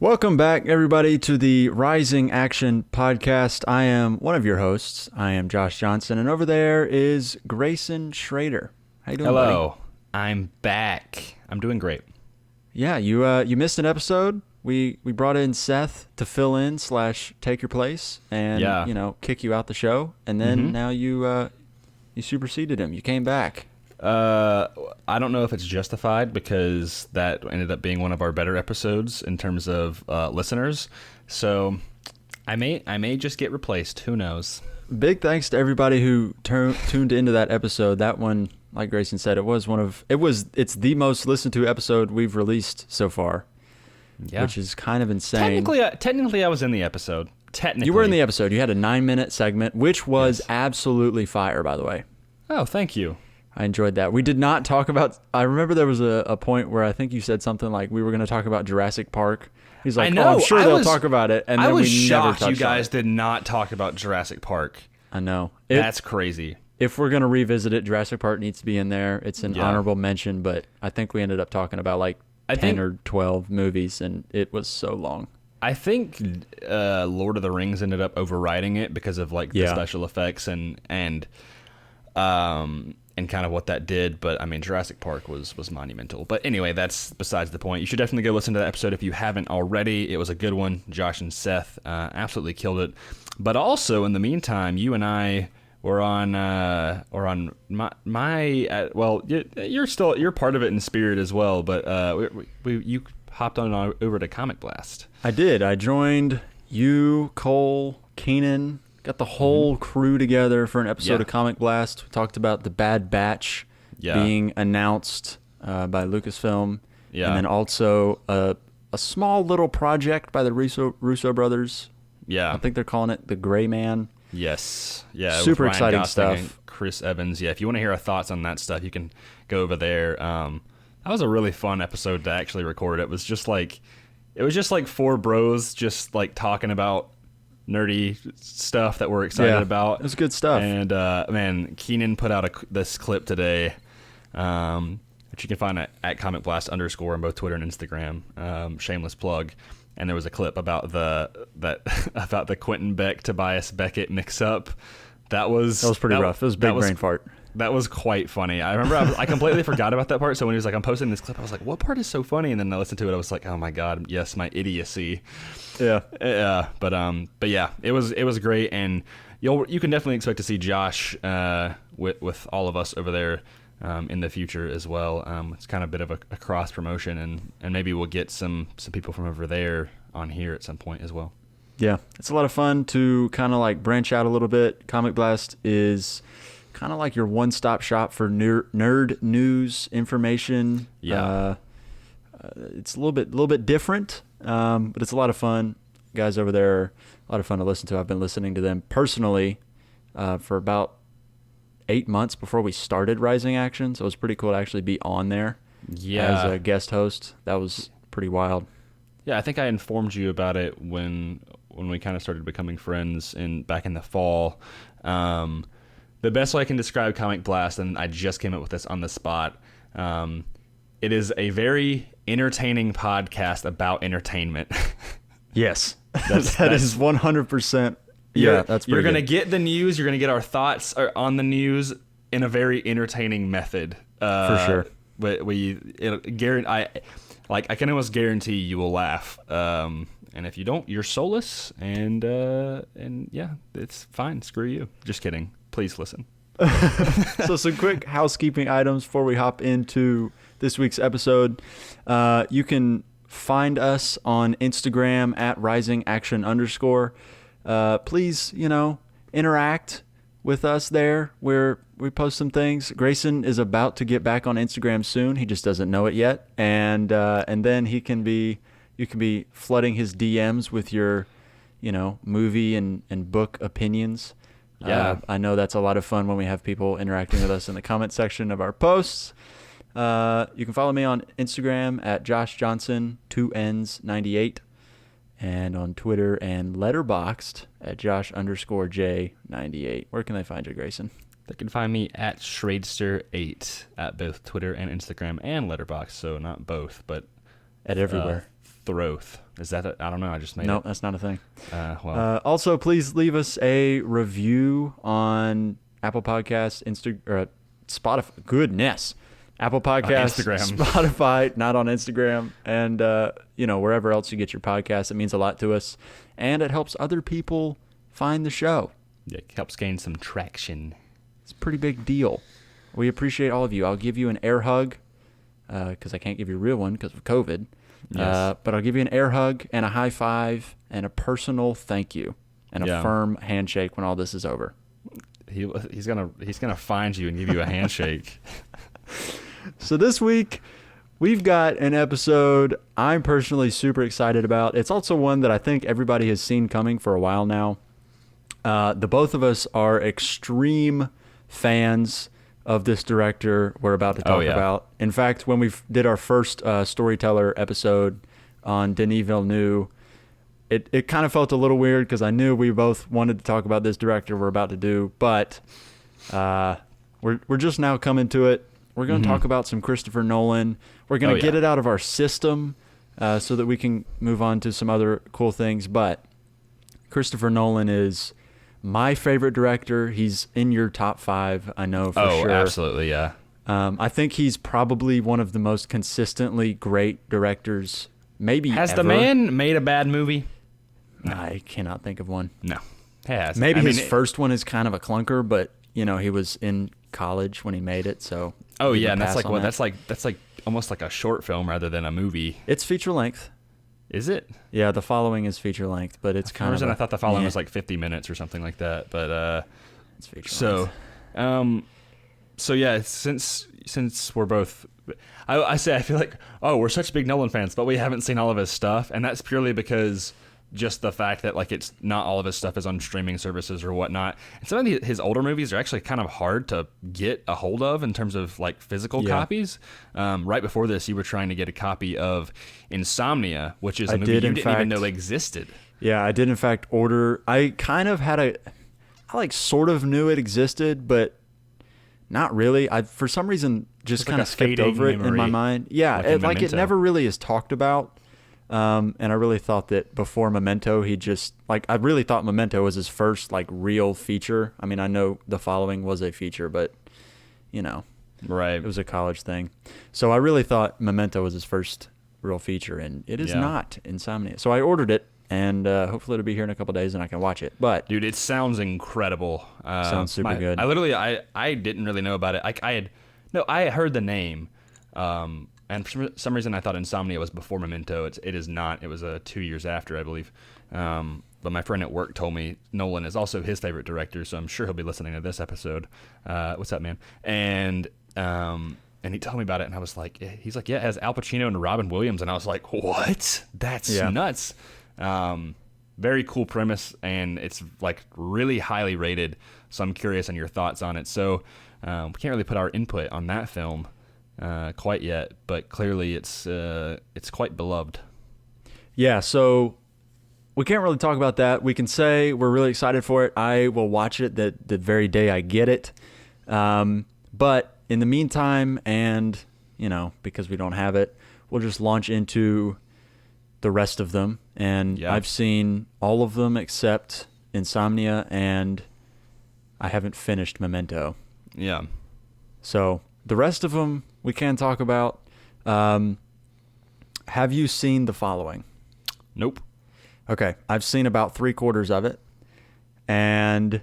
Welcome back, everybody, to the Rising Action Podcast. I am one of your hosts. I am Josh Johnson, and over there is Grayson Schrader. How you doing, Hello. buddy? I'm back. I'm doing great. Yeah, you missed an episode. We brought in Seth to fill in / take your place and kick you out the show, and then now you superseded him. You came back. I don't know if it's justified because that ended up being one of our better episodes in terms of listeners. So I may just get replaced. Who knows? Big thanks to everybody who tuned into that episode. That one, like Grayson said, it's the most listened to episode we've released so far. Yeah. Which is kind of insane. Technically, I was in the episode. You were in the episode. You had a 9-minute segment, which was absolutely fire, by the way. Oh, thank you. I enjoyed that. We did not talk about... I remember there was a point where I think you said something like we were going to talk about Jurassic Park. He's like, I'm sure they'll talk about it. And then I was we shocked never you guys did not talk about Jurassic Park. I know. That's crazy. If we're going to revisit it, Jurassic Park needs to be in there. It's an honorable mention, but I think we ended up talking about like 10 or 12 movies, and it was so long. I think Lord of the Rings ended up overriding it because of like the special effects and kind of what that did. But I mean, Jurassic Park was monumental. But anyway, that's besides the point. You should definitely go listen to that episode if you haven't already. It was a good one. Josh and Seth absolutely killed it. But also in the meantime, you and I were on you're part of it in spirit as well. But you hopped on over to Comic Blast. I did. I joined you, Cole, Keenan. Got the whole crew together for an episode of Comic Blast. We talked about the Bad Batch being announced by Lucasfilm. Yeah. And then also a small little project by the Russo brothers. Yeah. I think they're calling it The Gray Man. Yes. Yeah. Super exciting stuff. And Chris Evans. Yeah. If you want to hear our thoughts on that stuff, you can go over there. That was a really fun episode to actually record. It was just like four bros just like talking about nerdy stuff that we're excited about. It was good stuff. And man, Keenan put out this clip today, which you can find at Comic Blast _ on both Twitter and Instagram. Shameless plug. And there was a clip about the Quentin Beck Tobias Beckett mix up. That was pretty rough. It was a big brain fart. That was quite funny. I remember I completely forgot about that part. So when he was like, I'm posting this clip, I was like, what part is so funny? And then I listened to it. I was like, oh my God, yes, my idiocy. Yeah. But yeah, it was great. And you can definitely expect to see Josh with all of us over there in the future as well. It's kind of a bit of a cross promotion, and maybe we'll get some people from over there on here at some point as well. Yeah, it's a lot of fun to kind of like branch out a little bit. Comic Blast is kind of like your one-stop shop for nerd news information. Yeah, it's a little bit different, but it's a lot of fun. Guys over there are a lot of fun to listen to. I've been listening to them personally for about 8 months before we started Rising Action, so it was pretty cool to actually be on there as a guest host. That was pretty wild. Yeah, I think I informed you about it when we kind of started becoming friends back in the fall. The best way I can describe Comic Blast, and I just came up with this on the spot, it is a very entertaining podcast about entertainment. Yes, that is 100%. Yeah, that's pretty You're going to get the news. You're going to get our thoughts on the news in a very entertaining method. For sure. But I can almost guarantee you will laugh. And if you don't, you're soulless. And yeah, it's fine. Screw you. Just kidding. Please listen. So some quick housekeeping items before we hop into this week's episode. You can find us on Instagram at risingaction_. Please, interact with us there where we post some things. Grayson is about to get back on Instagram soon. He just doesn't know it yet. And then you can be flooding his DMs with your, movie and book opinions. Yeah. I know that's a lot of fun when we have people interacting with us in the comment section of our posts. You can follow me on Instagram at Josh Johnson, 2Ns98. And on Twitter and Letterboxd at Josh_J98. Where can they find you, Grayson? They can find me at Schradester8 at both Twitter and Instagram and Letterboxd. So not both, but everywhere. Throth. Is that I don't know. I just made No, it. that's not a thing. Also, please leave us a review on Apple Podcasts, Spotify. Goodness. Apple Podcasts, Instagram. Spotify, not on Instagram, and wherever else you get your podcasts. It means a lot to us, and it helps other people find the show. Yeah, it helps gain some traction. It's a pretty big deal. We appreciate all of you. I'll give you an air hug because I can't give you a real one because of COVID. Yes. But I'll give you an air hug and a high five and a personal thank you and a firm handshake when all this is over. He's gonna find you and give you a handshake. So this week we've got an episode I'm personally super excited about. It's also one that I think everybody has seen coming for a while now. The both of us are extreme fans of this director we're about to talk about. In fact, when we did our first Storyteller episode on Denis Villeneuve, it kind of felt a little weird because I knew we both wanted to talk about this director we're about to do, but we're just now coming to it. We're going to talk about some Christopher Nolan. We're going to get it out of our system so that we can move on to some other cool things. But Christopher Nolan is my favorite director. He's in your top 5, I know for sure. Oh, absolutely, yeah. I think he's probably one of the most consistently great directors maybe Has ever. the man made a bad movie? No. I cannot think of one. No. Has. Maybe his first one is kind of a clunker, but he was in college when he made it, so. Oh yeah, and that's like almost like a short film rather than a movie. It's feature length. Is it? Yeah, The Following is feature length, but it's kind of. I thought The Following was like 50 minutes or something like that, but it's feature length. So yeah, since we're both, I feel like we're such big Nolan fans, but we haven't seen all of his stuff, and that's purely because just the fact that like it's not all of his stuff is on streaming services or whatnot. And some of his older movies are actually kind of hard to get a hold of in terms of like physical copies. Right before this, you were trying to get a copy of Insomnia, which is a movie you didn't even know existed. Yeah, I did in fact order. I kind of had I sort of knew it existed, but not really. I for some reason just kind of skipped over it in my mind. Yeah, it never really is talked about. And I really thought that before Memento, I really thought Memento was his first like real feature. I mean, I know The Following was a feature, but right, it was a college thing. So I really thought Memento was his first real feature, and it is not Insomnia. So I ordered it, and hopefully it'll be here in a couple days, and I can watch it. But dude, it sounds incredible. Sounds super good. I didn't really know about it. I heard the name. And for some reason, I thought Insomnia was before Memento. It is not. It was 2 years after, I believe. But my friend at work told me Nolan is also his favorite director, so I'm sure he'll be listening to this episode. What's up, man? And he told me about it, and I was like, he's like, yeah, it has Al Pacino and Robin Williams, and I was like, what? That's nuts. Very cool premise, and it's like really highly rated. So I'm curious on your thoughts on it. So we can't really put our input on that film quite yet, but clearly it's quite beloved. Yeah, so we can't really talk about that. We can say we're really excited for it. I will watch it the very day I get it. But in the meantime, and because we don't have it, we'll just launch into the rest of them. And I've seen all of them except Insomnia, and I haven't finished Memento. Yeah. So the rest of them we can talk about. Have you seen The Following? Nope. Okay. I've seen about 3/4 of it, and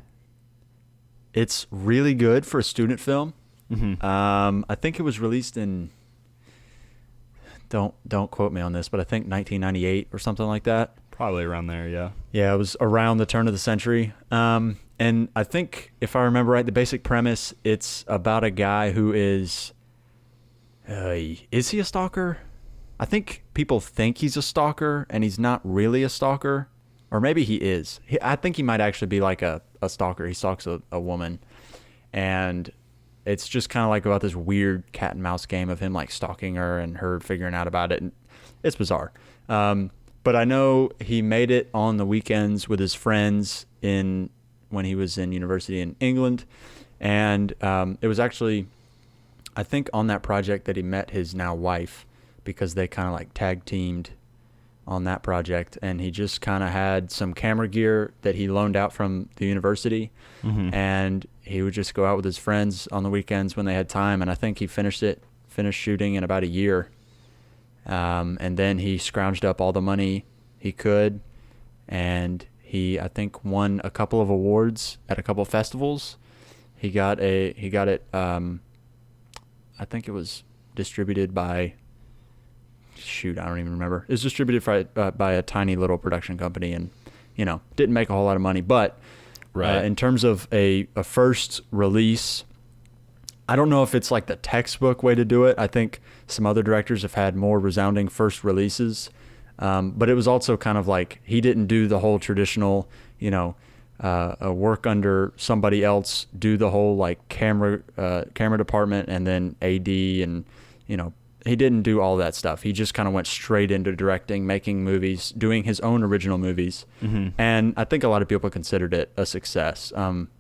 it's really good for a student film. Mm-hmm. I think it was released in, don't quote me on this, but I think 1998 or something like that. Probably around there, yeah. Yeah, it was around the turn of the century. And I think, if I remember right, the basic premise, it's about a guy who is he a stalker? I think people think he's a stalker, and he's not really a stalker. Or maybe he is. I think he might actually be like a stalker. He stalks a woman. And it's just kind of like about this weird cat and mouse game of him like stalking her and her figuring out about it. And it's bizarre. But I know he made it on the weekends with his friends when he was in university in England. And it was actually, I think, on that project that he met his now wife. because they kind of like tag teamed on that project, and he just kind of had some camera gear that he loaned out from the university, and he would just go out with his friends on the weekends when they had time, and I think he finished shooting in about a year, and then he scrounged up all the money he could, and he, I think, won a couple of awards at a couple of festivals. He got it I think it was distributed by, shoot, I don't even remember. It was distributed by a tiny little production company, and, didn't make a whole lot of money. But in terms of a first release, I don't know if it's like the textbook way to do it. I think some other directors have had more resounding first releases. But it was also kind of like he didn't do the whole traditional, work under somebody else, do the whole like camera department and then AD, and he didn't do all that stuff. He just kind of went straight into directing, making movies, doing his own original movies, and I think a lot of people considered it a success.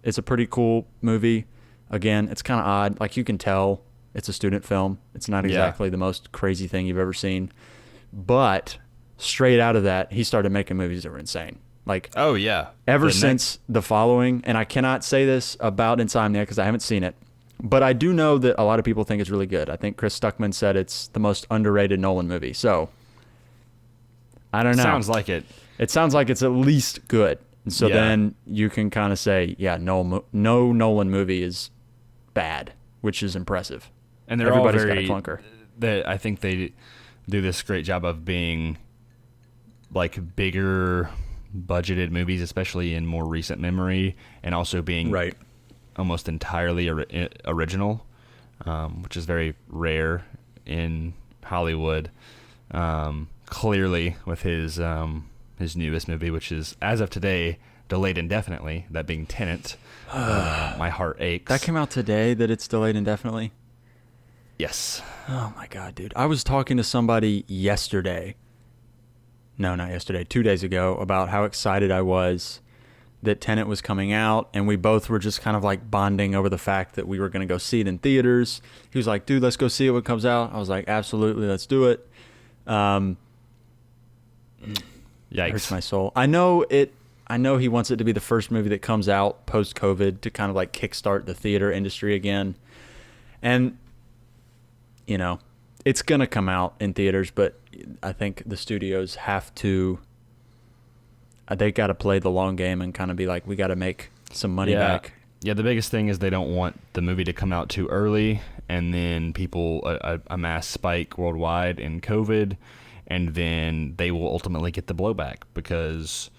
It's a pretty cool movie. Again, it's kind of odd. Like, you can tell it's a student film. It's not exactly the most crazy thing you've ever seen, but straight out of that, he started making movies that were insane. Like, ever since The Following, and I cannot say this about Insomnia because I haven't seen it, but I do know that a lot of people think it's really good. I think Chris Stuckman said it's the most underrated Nolan movie. So, I don't know. Sounds like it. It sounds like it's at least good. And so then you can kind of say, no Nolan movie is bad, which is impressive. And everybody's got a clunker. I think they do this great job of being like bigger budgeted movies, especially in more recent memory, and also being almost entirely original, which is very rare in Hollywood. Clearly with his newest movie, which is, as of today, delayed indefinitely, that being Tenet. My heart aches. That came out today, that it's delayed indefinitely? Yes. Oh my God, dude. I was talking to somebody yesterday. No, not yesterday, 2 days ago, about how excited I was that Tenet was coming out, and we both were just kind of like bonding over the fact that we were going to go see it in theaters. He was like, dude, let's go see it when it comes out. I was like, absolutely, let's do it. Yikes. Hurts my soul. I know he wants it to be the first movie that comes out post-COVID to kind of like kickstart the theater industry again. And, it's going to come out in theaters, but I think the studios have to, they got to play the long game and kind of be like, we got to make some money back. Yeah, the biggest thing is they don't want the movie to come out too early, and then people, a mass spike worldwide in COVID, and then they will ultimately get the blowback because,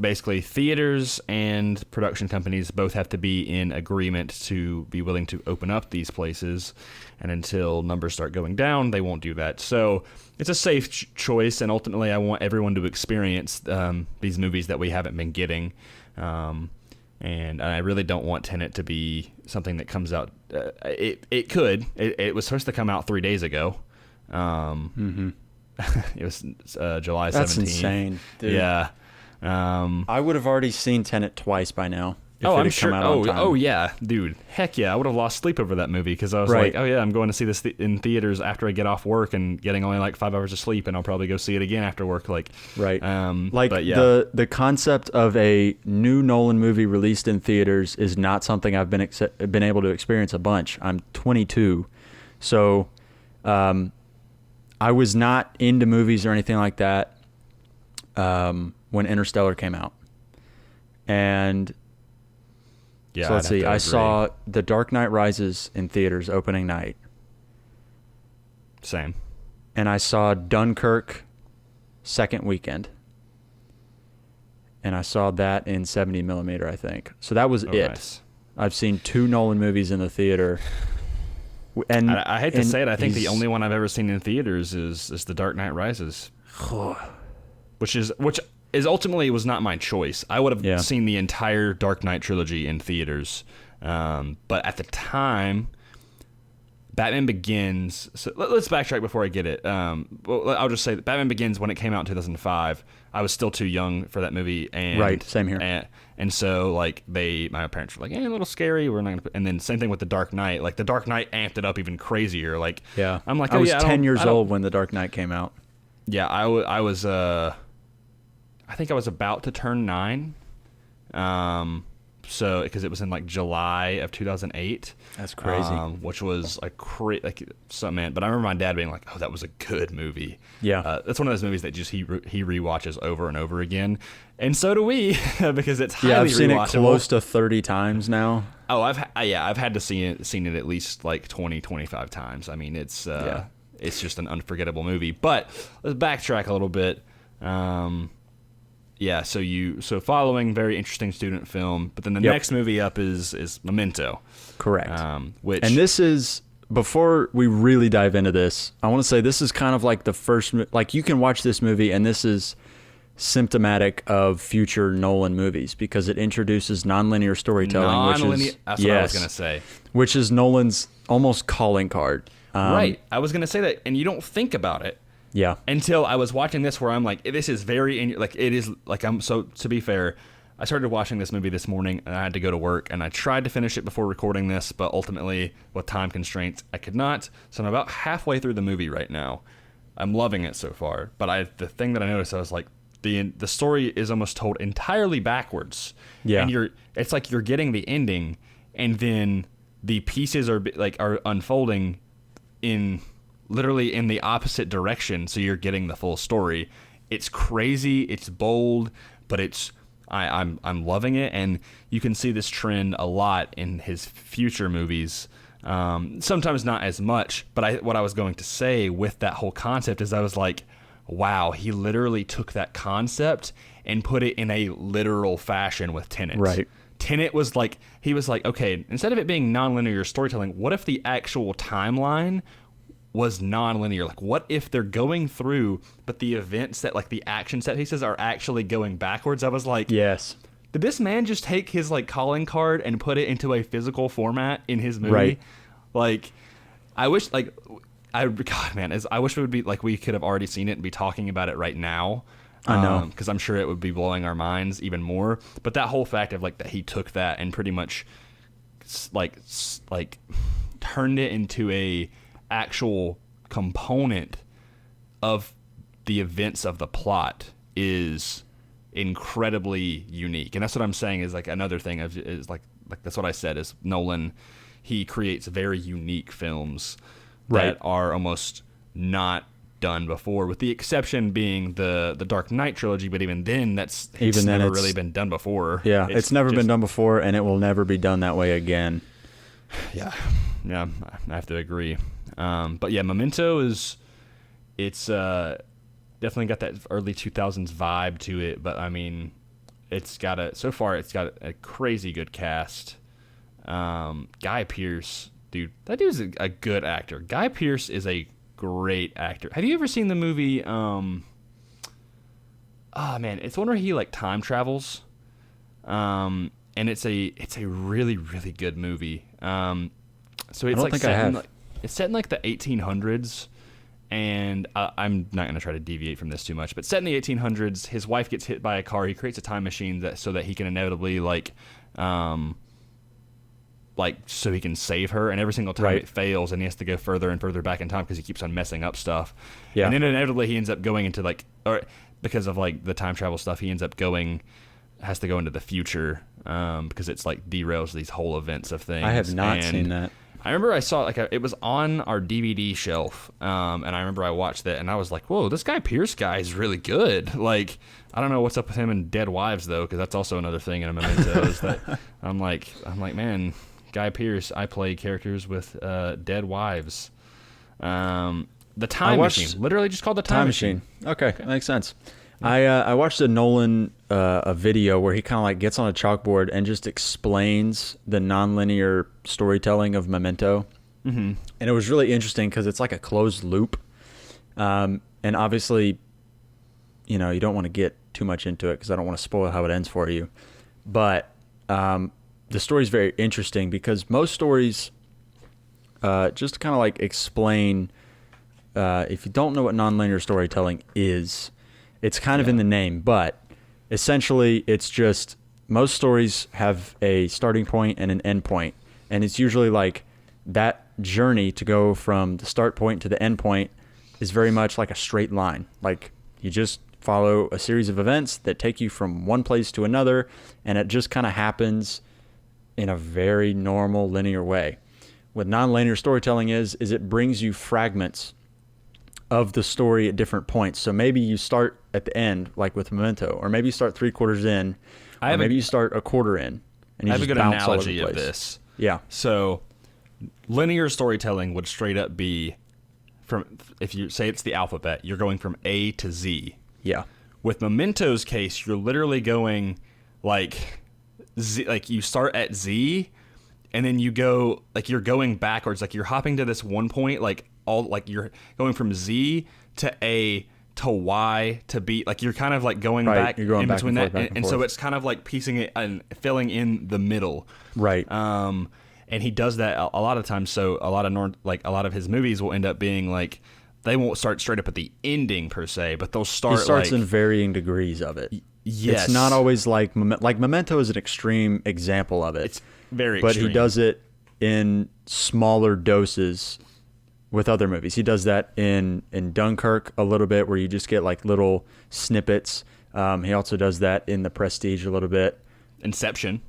basically theaters and production companies both have to be in agreement to be willing to open up these places, and until numbers start going down, they won't do that. So it's a safe choice, and ultimately I want everyone to experience these movies that we haven't been getting, and I really don't want Tenet to be something that comes out. It could. It was supposed to come out 3 days ago. It was July 17th. That's insane, dude. Yeah. I would have already seen Tenet twice by now. I'm sure. Oh, yeah, dude. Heck yeah, I would have lost sleep over that movie because I was like, oh yeah, I'm going to see this in theaters after I get off work and getting only like 5 hours of sleep, and I'll probably go see it again after work. Like, but yeah. the concept of a new Nolan movie released in theaters is not something I've been able to experience a bunch. I'm 22, so I was not into movies or anything like that when Interstellar came out, and so let's see. I saw The Dark Knight Rises in theaters opening night. Same. And I saw Dunkirk second weekend. And I saw that in 70 millimeter, I think. So that was it. Nice. I've seen 2 Nolan movies in the theater. And I hate to say it, I think the only one I've ever seen in theaters is The Dark Knight Rises. which ultimately was not my choice. I would have seen the entire Dark Knight trilogy in theaters. But at the time, Batman Begins. So let's backtrack before I get it. Well, I'll just say that Batman Begins, when it came out in 2005, I was still too young for that movie. And, right, same here. And so like my parents were like, a little scary. We're not gonna. And then same thing with The Dark Knight. Like The Dark Knight amped it up even crazier. Like yeah, I'm like, I was 10 years old when The Dark Knight came out. Yeah, I was. I think I was about to turn 9. So because it was in like July of 2008. That's crazy. Which was man. But I remember my dad being like, "Oh, that was a good movie." Yeah, that's one of those movies that just he rewatches over and over again, and so do we because it's highly I've seen rewatchable. it close to 30 times now. Oh, I've had to seen it at least like 20, 25 times. I mean, it's just an unforgettable movie. But let's backtrack a little bit. Yeah, so following, very interesting student film, but then the next movie up is Memento. Correct. And this is, before we really dive into this, I want to say this is kind of like the first, like you can watch this movie and this is symptomatic of future Nolan movies because it introduces nonlinear storytelling, that's what I was going to say. Which is Nolan's almost calling card. Right. I was going to say that, and you don't think about it. Yeah. Until I was watching this, where I'm like, this is very it is like I'm so. To be fair, I started watching this movie this morning, and I had to go to work, and I tried to finish it before recording this, but ultimately, with time constraints, I could not. So I'm about halfway through the movie right now. I'm loving it so far, but the thing that I noticed, I was like, the story is almost told entirely backwards. Yeah. And it's like you're getting the ending, and then the pieces are unfolding literally in the opposite direction, so you're getting the full story. It's crazy, it's bold, but I'm loving it, and you can see this trend a lot in his future movies. Sometimes not as much, but what I was going to say with that whole concept is I was like, wow, he literally took that concept and put it in a literal fashion with Tenet. Right. Tenet was like, he was like, okay, instead of it being nonlinear storytelling, what if the actual timeline was non-linear? Like, what if they're going through, but the events that, like, the action set pieces are actually going backwards? I was like, yes. Did this man just take his, like, calling card and put it into a physical format in his movie? Right. Like, I wish, like, God, man, I wish it would be, like, we could have already seen it and be talking about it right now. I know. Because I'm sure it would be blowing our minds even more. But that whole fact of, like, that he took that and pretty much, like turned it into a actual component of the events of the plot is incredibly unique. And that's what I'm saying is like another thing is like that's what I said is Nolan, he creates very unique films that are almost not done before, with the exception being the Dark Knight trilogy, but even then it's never really been done before. Yeah, it's never been done before, and it will never be done that way again. Yeah, I have to agree. But yeah, Memento it's definitely got that early 2000s vibe to it, but I mean, so far it's got a crazy good cast. Guy Pearce, dude, that dude's a good actor. Guy Pearce is a great actor. Have you ever seen the movie, oh man, it's one where he like time travels. And it's a really, really good movie. So it's like it's set in like the 1800s, and I'm not going to try to deviate from this too much, but set in the 1800s, his wife gets hit by a car. He creates a time machine so that he can inevitably so he can save her, and every single time it fails, and he has to go further and further back in time because he keeps on messing up stuff. Yeah. And then inevitably he ends up going into because of like the time travel stuff, he ends up has to go into the future because it's like derails these whole events of things. I have not seen that. I remember I saw it was on our DVD shelf, and I remember I watched it, and I was like, whoa, this Guy Pearce guy is really good. Like, I don't know what's up with him in Dead Wives, though, because that's also another thing in a Memento is that I'm like, man, Guy Pearce, I play characters with dead wives. The Time Machine, literally just called The Time Machine. Okay, that makes sense. I watched a Nolan a video where he kind of like gets on a chalkboard and just explains the nonlinear storytelling of Memento. Mm-hmm. And it was really interesting because it's like a closed loop. And obviously, you don't want to get too much into it because I don't want to spoil how it ends for you. But the story is very interesting because most stories, just to kind of like explain, if you don't know what nonlinear storytelling is, it's kind of in the name, but essentially it's just most stories have a starting point and an end point, and it's usually like that journey to go from the start point to the end point is very much like a straight line. Like you just follow a series of events that take you from one place to another, and it just kind of happens in a very normal linear way. What nonlinear storytelling is it brings you fragments of the story at different points. So maybe you start at the end, like with Memento, or maybe you start 3/4 in, or maybe you start a quarter in, and you I have just a good bounce all over analogy the of place. this. Yeah. So linear storytelling would straight up be from, if you say it's the alphabet, you're going from A to Z. Yeah. With Memento's case, you're literally going like Z, like you start at Z and then you go like you're going backwards, like you're hopping to this one point, like all like you're going from Z to A to Y to B, like you're kind of like going back You're going in back between and forth, that, back and and so forth. it's kind of like piecing it and filling in the middle. Right. And he does that a lot of times. So a lot of his movies will end up being like they won't start straight up at the ending per se, but they'll start. He starts like, in varying degrees of it. Yes. It's not always like Memento is an extreme example of it. It's very but extreme. he does it in smaller doses with other movies. He does that in Dunkirk a little bit, where you just get like little snippets. He also does that in The Prestige a little bit. Inception,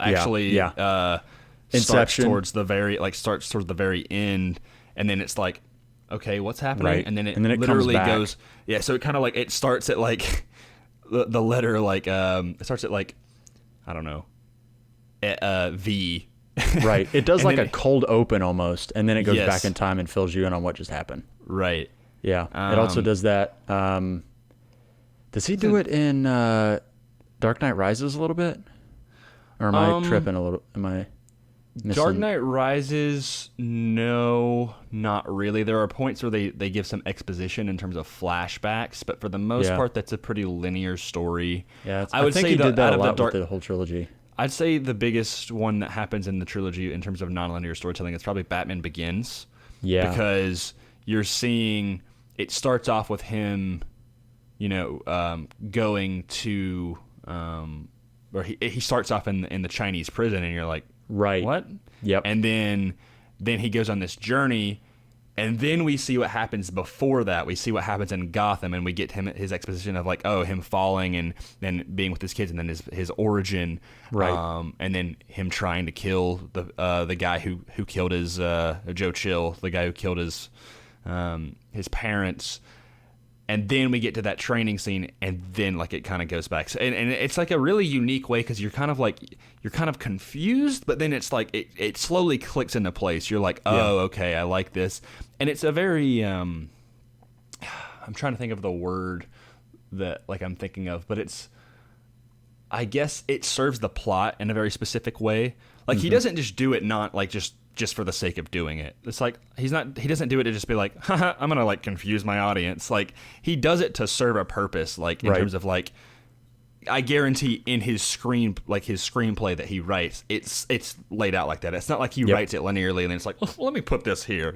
actually, Yeah. starts Inception. towards the very end, and then it's like, okay, what's happening? Right. And then it comes literally back. goes, yeah. So it kind of like it starts at like the letter like it starts at like I don't know, V. Right. It does And like then a cold open almost, and then it goes Yes. back in time and fills you in on what just happened. Right. Yeah. It also does that. Does he do it in Dark Knight Rises a little bit? Or am I tripping a little? Am I missing? Dark Knight Rises, no, not really. There are points where they give some exposition in terms of flashbacks, but for the most Yeah. part, that's a pretty linear story. Yeah, I would think say he the- did that out a of the lot Dark- with the whole trilogy. I'd say the biggest one that happens in the trilogy in terms of nonlinear storytelling is probably Batman Begins. Yeah. Because you're seeing, it starts off with him, going to, or he starts off in the Chinese prison, and you're like, Right. what? Yep. And then he goes on this journey, and then we see what happens before that. We see what happens in Gotham, and we get his exposition of like, him falling and then being with his kids, and then his origin, Right. and then him trying to kill the guy who killed his Joe Chill, the guy who killed his parents. And then we get to that training scene, and then like it kind of goes back, and it's like a really unique way because you're kind of confused, but then it's like it slowly clicks into place. You're like, oh, okay, I like this, and it's a very I'm trying to think of the word that like I'm thinking of, but I guess it serves the plot in a very specific way. Like he doesn't just do it not like just for the sake of doing it. It's like he doesn't do it to just be like, haha, I'm gonna like confuse my audience. Like he does it to serve a purpose, like in terms of like, I guarantee in his screenplay that he writes, it's laid out like that. It's not like he writes it linearly and then it's like, well, let me put this here,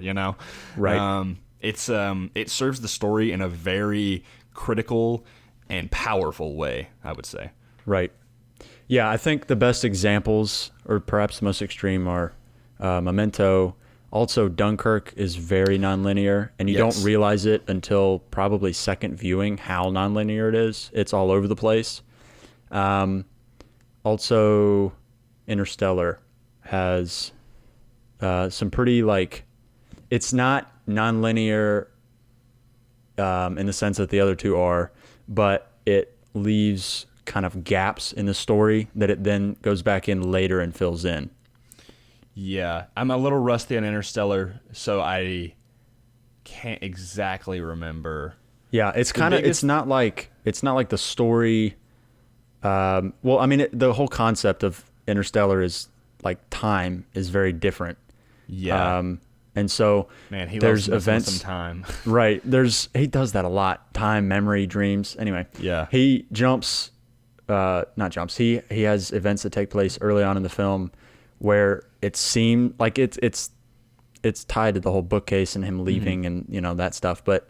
Right. It serves the story in a very critical and powerful way, I would say. Right. Yeah, I think the best examples, or perhaps the most extreme, are Memento. Also, Dunkirk is very nonlinear, and you Yes. don't realize it until probably second viewing how nonlinear it is. It's all over the place. Also, Interstellar has some pretty like, it's not nonlinear in the sense that the other two are, but it leaves kind of gaps in the story that it then goes back in later and fills in. Yeah, I'm a little rusty on Interstellar, so I can't exactly remember. Yeah, it's kind of it's not like the story. Well, I mean, the whole concept of Interstellar is like time is very different. Yeah, and so man, he there's loves messing with events. some time. Right, he does that a lot. Time, memory, dreams. Anyway, Yeah. he jumps. Not jumps. He has events that take place early on in the film where it seemed like it's it's tied to the whole bookcase and him leaving and that stuff. But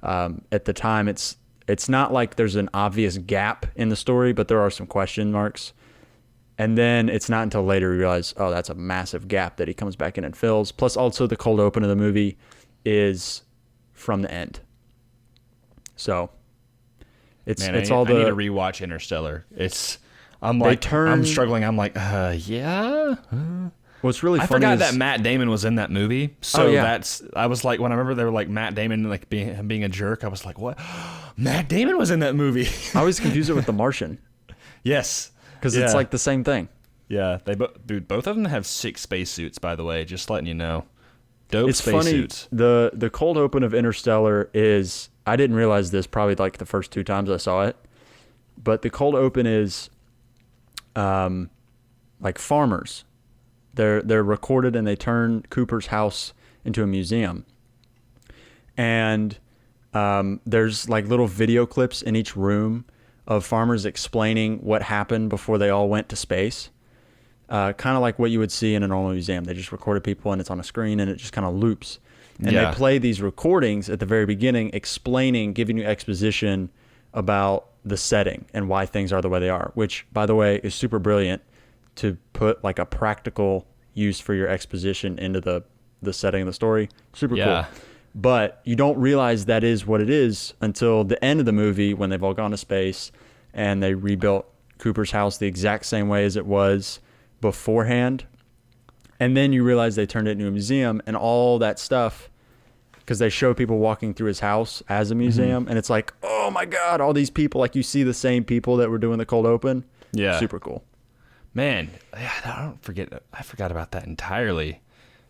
at the time, it's not like there's an obvious gap in the story, but there are some question marks. And then it's not until later we realize, oh, that's a massive gap that he comes back in and fills. Plus, also the cold open of the movie is from the end. So it's Man, all the. I need to rewatch Interstellar. I'm struggling. I'm like, yeah. What's really funny I forgot is, that Matt Damon was in that movie. So yeah. I was like, when I remember they were like Matt Damon like being a jerk, I was like, what? Matt Damon was in that movie. I always confuse it with The Martian. Yes. Because it's like the same thing. Yeah. Both of them have sick spacesuits, by the way, just letting you know. Dope It's funny. spacesuits. The cold open of Interstellar is, I didn't realize this probably like the first 2 times I saw it, but the cold open is like farmers. They're recorded and they turn Cooper's house into a museum. And there's like little video clips in each room of farmers explaining what happened before they all went to space. Kind of like what you would see in a normal museum. They just recorded people and it's on a screen and it just kind of loops. And they play these recordings at the very beginning explaining, giving you exposition about the setting and why things are the way they are, which, by the way, is super brilliant to put like a practical use for your exposition into the setting of the story. Super cool. But you don't realize that is what it is until the end of the movie when they've all gone to space and they rebuilt Cooper's house the exact same way as it was beforehand. And then you realize they turned it into a museum and all that stuff, because they show people walking through his house as a museum. And it's like, oh my God, all these people, like you see the same people that were doing the cold open. Yeah. Super cool. Man, I forgot about that entirely.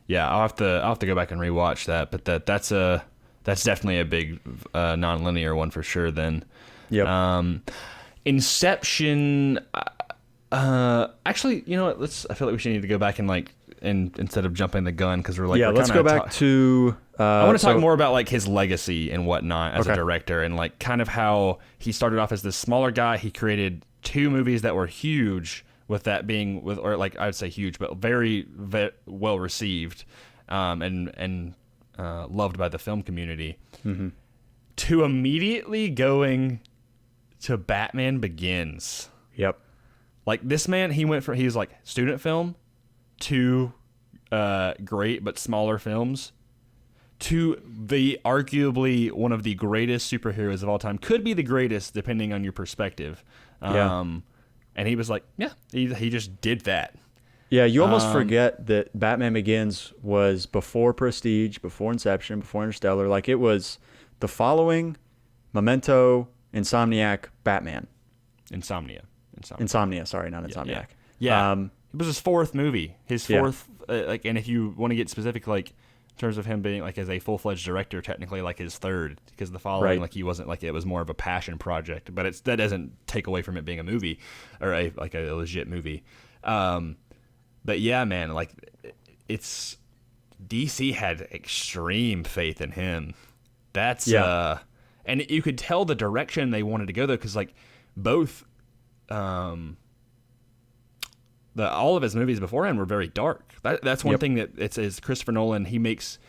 Yeah, I'll have to go back and rewatch that. But that's definitely a big non-linear one for sure. Then, Yep. Inception. Actually, you know what? I feel like we should need to go back and instead of jumping the gun, because we're like, let's go back to. I want to talk more about like his legacy and whatnot as a director, and like kind of how he started off as this smaller guy. He created 2 movies that were huge. With that being or like I would say huge, but very, very well received, and loved by the film community. Mm-hmm. To immediately going to Batman Begins. Yep. Like this man, he was like student film, to great but smaller films, to the arguably one of the greatest superheroes of all time. Could be the greatest depending on your perspective. And he was like, yeah, he just did that. Yeah, you almost forget that Batman Begins was before Prestige, before Inception, before Interstellar. Like it was the following: Memento, Insomniac, Batman. Insomnia. Sorry, not Insomniac. Yeah. It was his 4th movie. His 4th, and if you want to get specific, like in terms of him being like as a full-fledged director, technically like his 3rd, because the following, like he wasn't, like it was more of a passion project, but that doesn't take away from it being a movie or a legit movie. But yeah, man, like it's DC had extreme faith in him. That's and you could tell the direction they wanted to go though, because like both all of his movies beforehand were very dark. That's one thing that it says Christopher Nolan, he makes,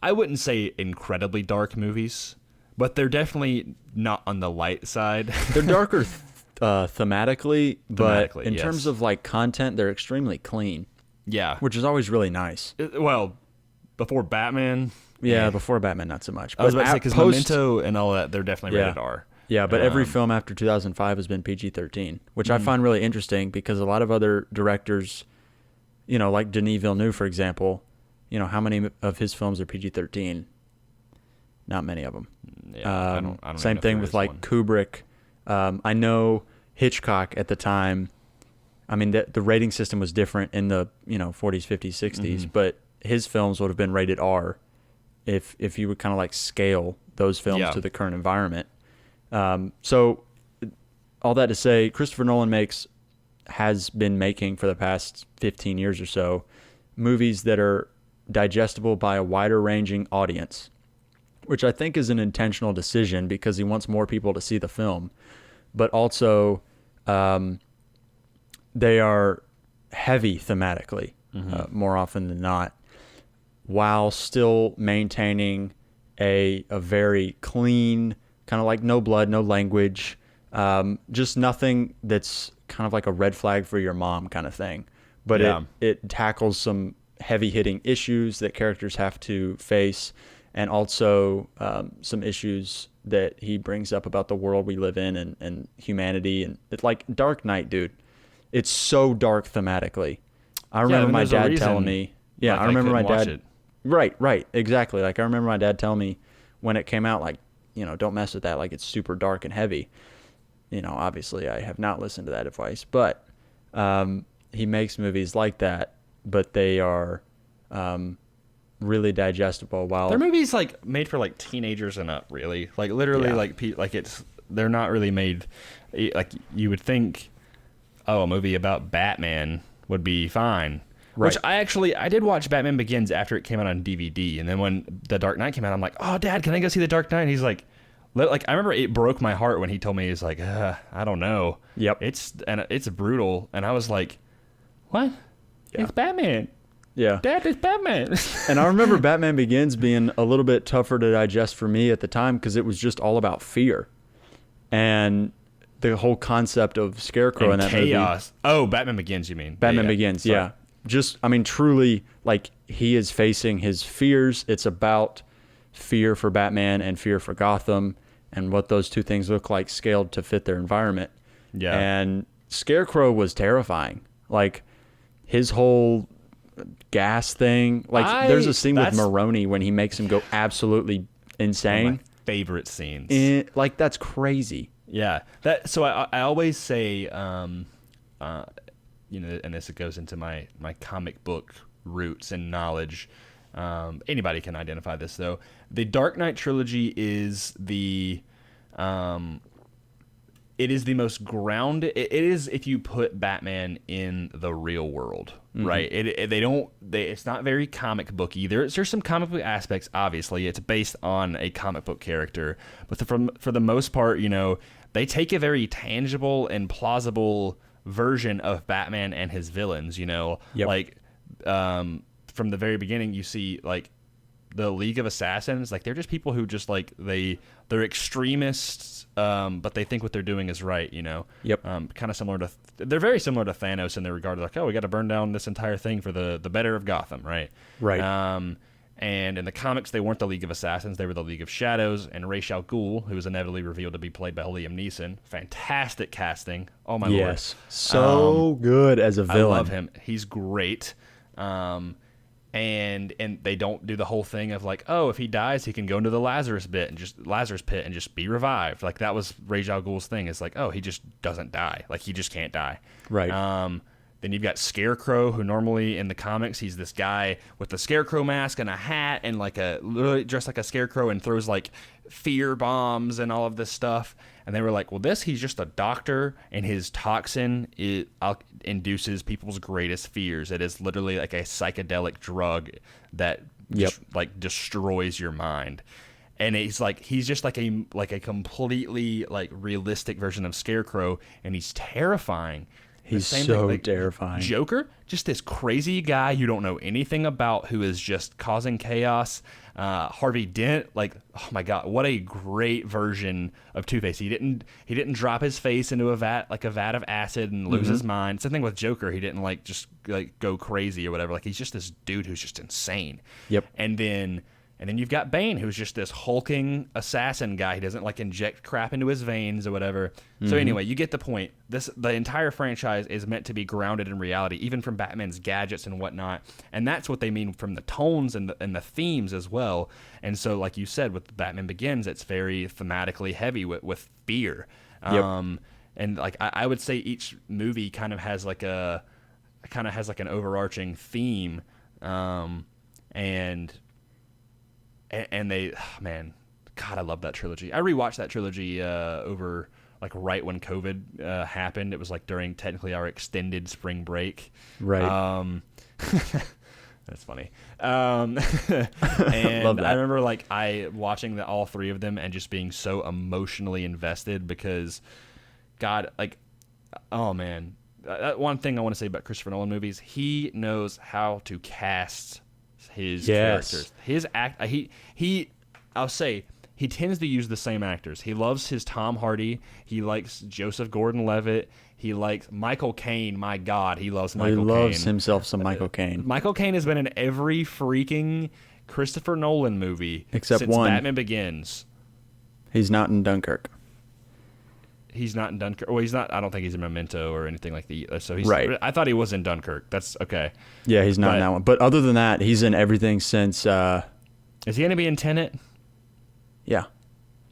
I wouldn't say incredibly dark movies, but they're definitely not on the light side. They're darker thematically, but in terms of like content, they're extremely clean. Yeah. Which is always really nice. Well, before Batman. Yeah, before Batman, not so much. I was about to say, because Memento and all that, they're definitely rated R. Yeah, but every film after 2005 has been PG-13, which I find really interesting because a lot of other directors, like Denis Villeneuve, for example, how many of his films are PG-13? Not many of them. Yeah, I don't same thing with like Kubrick. I know Hitchcock at the time. I mean, the rating system was different in the 40s, 50s, 60s, but his films would have been rated R if you would kind of like scale those films to the current environment. So all that to say, Christopher Nolan has been making for the past 15 years or so movies that are digestible by a wider ranging audience, which I think is an intentional decision because he wants more people to see the film, but also they are heavy thematically more often than not. while still maintaining a very clean, kind of like no blood, no language, just nothing that's kind of like a red flag for your mom kind of thing. But it tackles some heavy hitting issues that characters have to face, and also some issues that he brings up about the world we live in and humanity. And it's like Dark Knight, dude. It's so dark thematically. I remember my dad telling me. Yeah, I remember my dad. Right, exactly. Like I remember my dad telling me when it came out, like, don't mess with that. Like it's super dark and heavy. Obviously I have not listened to that advice, but he makes movies like that, but they are really digestible. While they're movies like made for like teenagers and up, really, like literally, they're not really made like you would think. Oh, a movie about Batman would be fine. Right. Which I did watch Batman Begins after it came out on DVD, and then when The Dark Knight came out, I'm like, oh, Dad, can I go see The Dark Knight? And he's like, I remember it broke my heart when he told me, he's like, I don't know. Yep. It's brutal, and I was like, what? Yeah. It's Batman. Yeah. Dad, it's Batman. And I remember Batman Begins being a little bit tougher to digest for me at the time because it was just all about fear. And the whole concept of Scarecrow and in that chaos. movie. Oh, Batman Begins, you mean? Batman Begins, sorry. Yeah. Just, truly, like, he is facing his fears. It's about fear for Batman and fear for Gotham and what those two things look like scaled to fit their environment. Yeah. And Scarecrow was terrifying. Like, his whole gas thing. Like, there's a scene with Maroni when he makes him go absolutely insane. One of my favorite scenes. That's crazy. Yeah. So I always say, and this goes into my comic book roots and knowledge. Anybody can identify this, though. The Dark Knight trilogy is it is the most grounded. It is if you put Batman in the real world, right? It's not very comic booky. There's some comic book aspects. Obviously, it's based on a comic book character, but for the most part, they take a very tangible and plausible version of Batman and his villains. Yep. Like from the very beginning, you see like the League of Assassins. Like they're just people who just like they're extremists, but they think what they're doing is right. Yep. Kind of similar to they're very similar to Thanos in the regard of like, oh, we got to burn down this entire thing for the better of Gotham, right? Right. And in the comics, they weren't the League of Assassins. They were the League of Shadows. And Ra's al Ghul, who was inevitably revealed to be played by Liam Neeson. Fantastic casting. Oh, my lord. Yes. So good as a villain. I love him. He's great. And they don't do the whole thing of like, oh, if he dies, he can go into the Lazarus pit and just be revived. Like that was Ra's al Ghul's thing. It's like, oh, he just doesn't die. Like he just can't die. Right. Then you've got Scarecrow, who normally in the comics, he's this guy with the Scarecrow mask and a hat and like literally dressed like a scarecrow and throws like fear bombs and all of this stuff. And they were like, well, he's just a doctor and his toxin induces people's greatest fears. It is literally like a psychedelic drug that like destroys your mind. And he's just like a completely like realistic version of Scarecrow, and he's terrifying. He's so terrifying. Joker, just this crazy guy you don't know anything about who is just causing chaos. Harvey Dent, like, oh my god, what a great version of Two-Face. He didn't drop his face into a vat of acid and lose his mind. Same thing with Joker. He didn't like just like go crazy or whatever. Like he's just this dude who's just insane. Yep. And then you've got Bane, who's just this hulking assassin guy. He doesn't like inject crap into his veins or whatever. So anyway, you get the point. The entire franchise is meant to be grounded in reality, even from Batman's gadgets and whatnot. And that's what they mean from the tones and the themes as well. And so, like you said, with Batman Begins, it's very thematically heavy with fear. Yep. And like I would say each movie kind of has like an overarching theme. And they, man, God, I love that trilogy. I rewatched that trilogy over like right when COVID happened. It was like during technically our extended spring break. Right. That's funny. And love that. I remember like watching all three of them and just being so emotionally invested because, God, like, oh man, that one thing I want to say about Christopher Nolan movies, he knows how to cast his Yes. characters. His act. I'll say he tends to use the same actors. He loves his Tom Hardy. He likes Joseph Gordon-Levitt. He likes Michael Caine. My God, he loves Michael Caine. He loves himself some Michael Caine. Michael Caine has been in every freaking Christopher Nolan movie Except since one. Batman Begins. He's not in Dunkirk. He's not in Dunkirk. Well, he's not. I don't think he's in Memento or anything like that. So he's right. I thought he was in Dunkirk. That's okay. Yeah, he's not in that one. But other than that, he's in everything since. Is he going to be in Tenet? Yeah.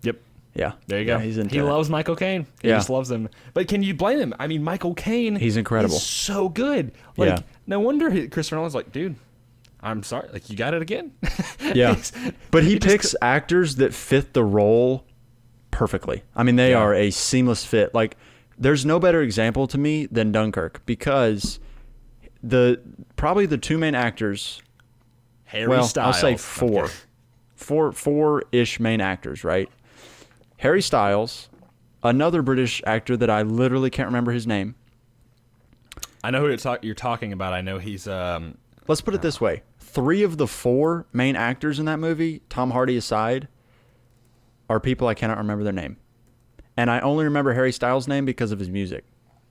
Yep. Yeah. There you go. He's in he Tenet. loves Michael Caine. He just loves him. But can you blame him? I mean, Michael Caine. He's incredible. Is so good. Like, Yeah. no wonder Christopher Nolan's like, dude, I'm sorry. Like, you got it again. Yeah. But he picks actors that fit the role perfectly. I mean, they are a seamless fit. Like, there's no better example to me than Dunkirk, because probably the two main actors. Harry Styles. I'll say four. Okay. Four-ish main actors, right? Harry Styles, another British actor that I literally can't remember his name. I know who you're talking about. I know he's. Let's put it this way. 3 of the 4 main actors in that movie, Tom Hardy aside, are people I cannot remember their name. And I only remember Harry Styles' name because of his music,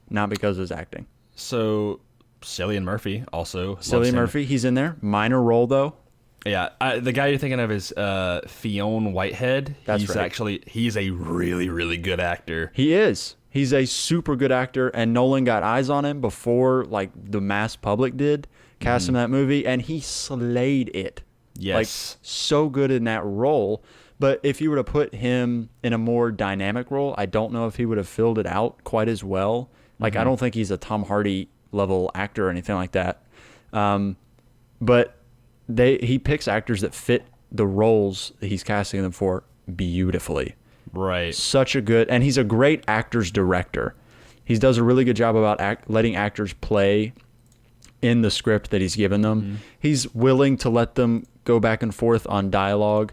not because of his acting. So, Cillian Murphy also. Cillian Murphy, he's in there. Minor role, though. Yeah, the guy you're thinking of is Fionn Whitehead. That's right. He's a really, really good actor. He is. He's a super good actor, and Nolan got eyes on him before, like, the mass public did. Cast him in that movie, and he slayed it. Yes. Like, so good in that role. But if you were to put him in a more dynamic role, I don't know if he would have filled it out quite as well. Like, I don't think he's a Tom Hardy level actor or anything like that. But he picks actors that fit the roles that he's casting them for beautifully. Right. Such a good, and he's a great actor's director. He does a really good job about letting actors play in the script that he's given them. He's willing to let them go back and forth on dialogue.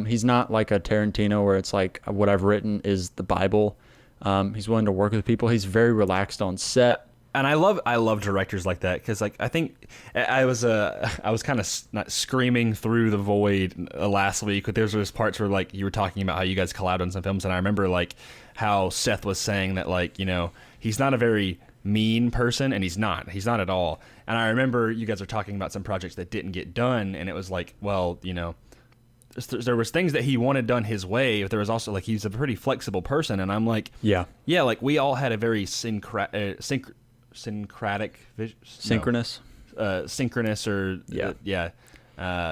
He's not like a Tarantino where it's like what I've written is the Bible. He's willing to work with people. He's very relaxed on set. And I love directors like that, because like I think I was kind of not screaming through the void last week, but there's parts where like you were talking about how you guys collabed on some films, and I remember like how Seth was saying that, like, you know, he's not a very mean person, and he's not at all. And I remember you guys are talking about some projects that didn't get done, and it was like, well, you know, there was things that he wanted done his way, but there was also like he's a pretty flexible person, and I'm like, yeah, like we all had a very synchronous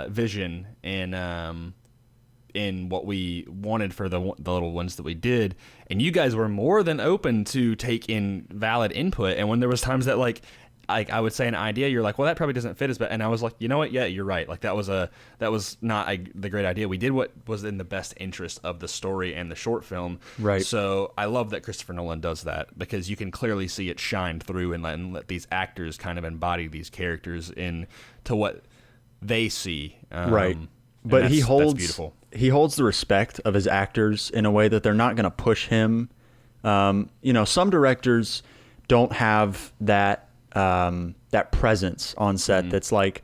vision in what we wanted for the little ones that we did, and you guys were more than open to take in valid input. And when there was times that like I would say an idea, you're like, well, that probably doesn't fit as bad, and I was like, you know what, yeah, you're right, like that was not the great idea. We did what was in the best interest of the story and the short film, right? So I love that Christopher Nolan does that, because you can clearly see it shine through and let these actors kind of embody these characters into what they see, right? But he holds the respect of his actors in a way that they're not going to push him. You know, some directors don't have that presence on set that's like,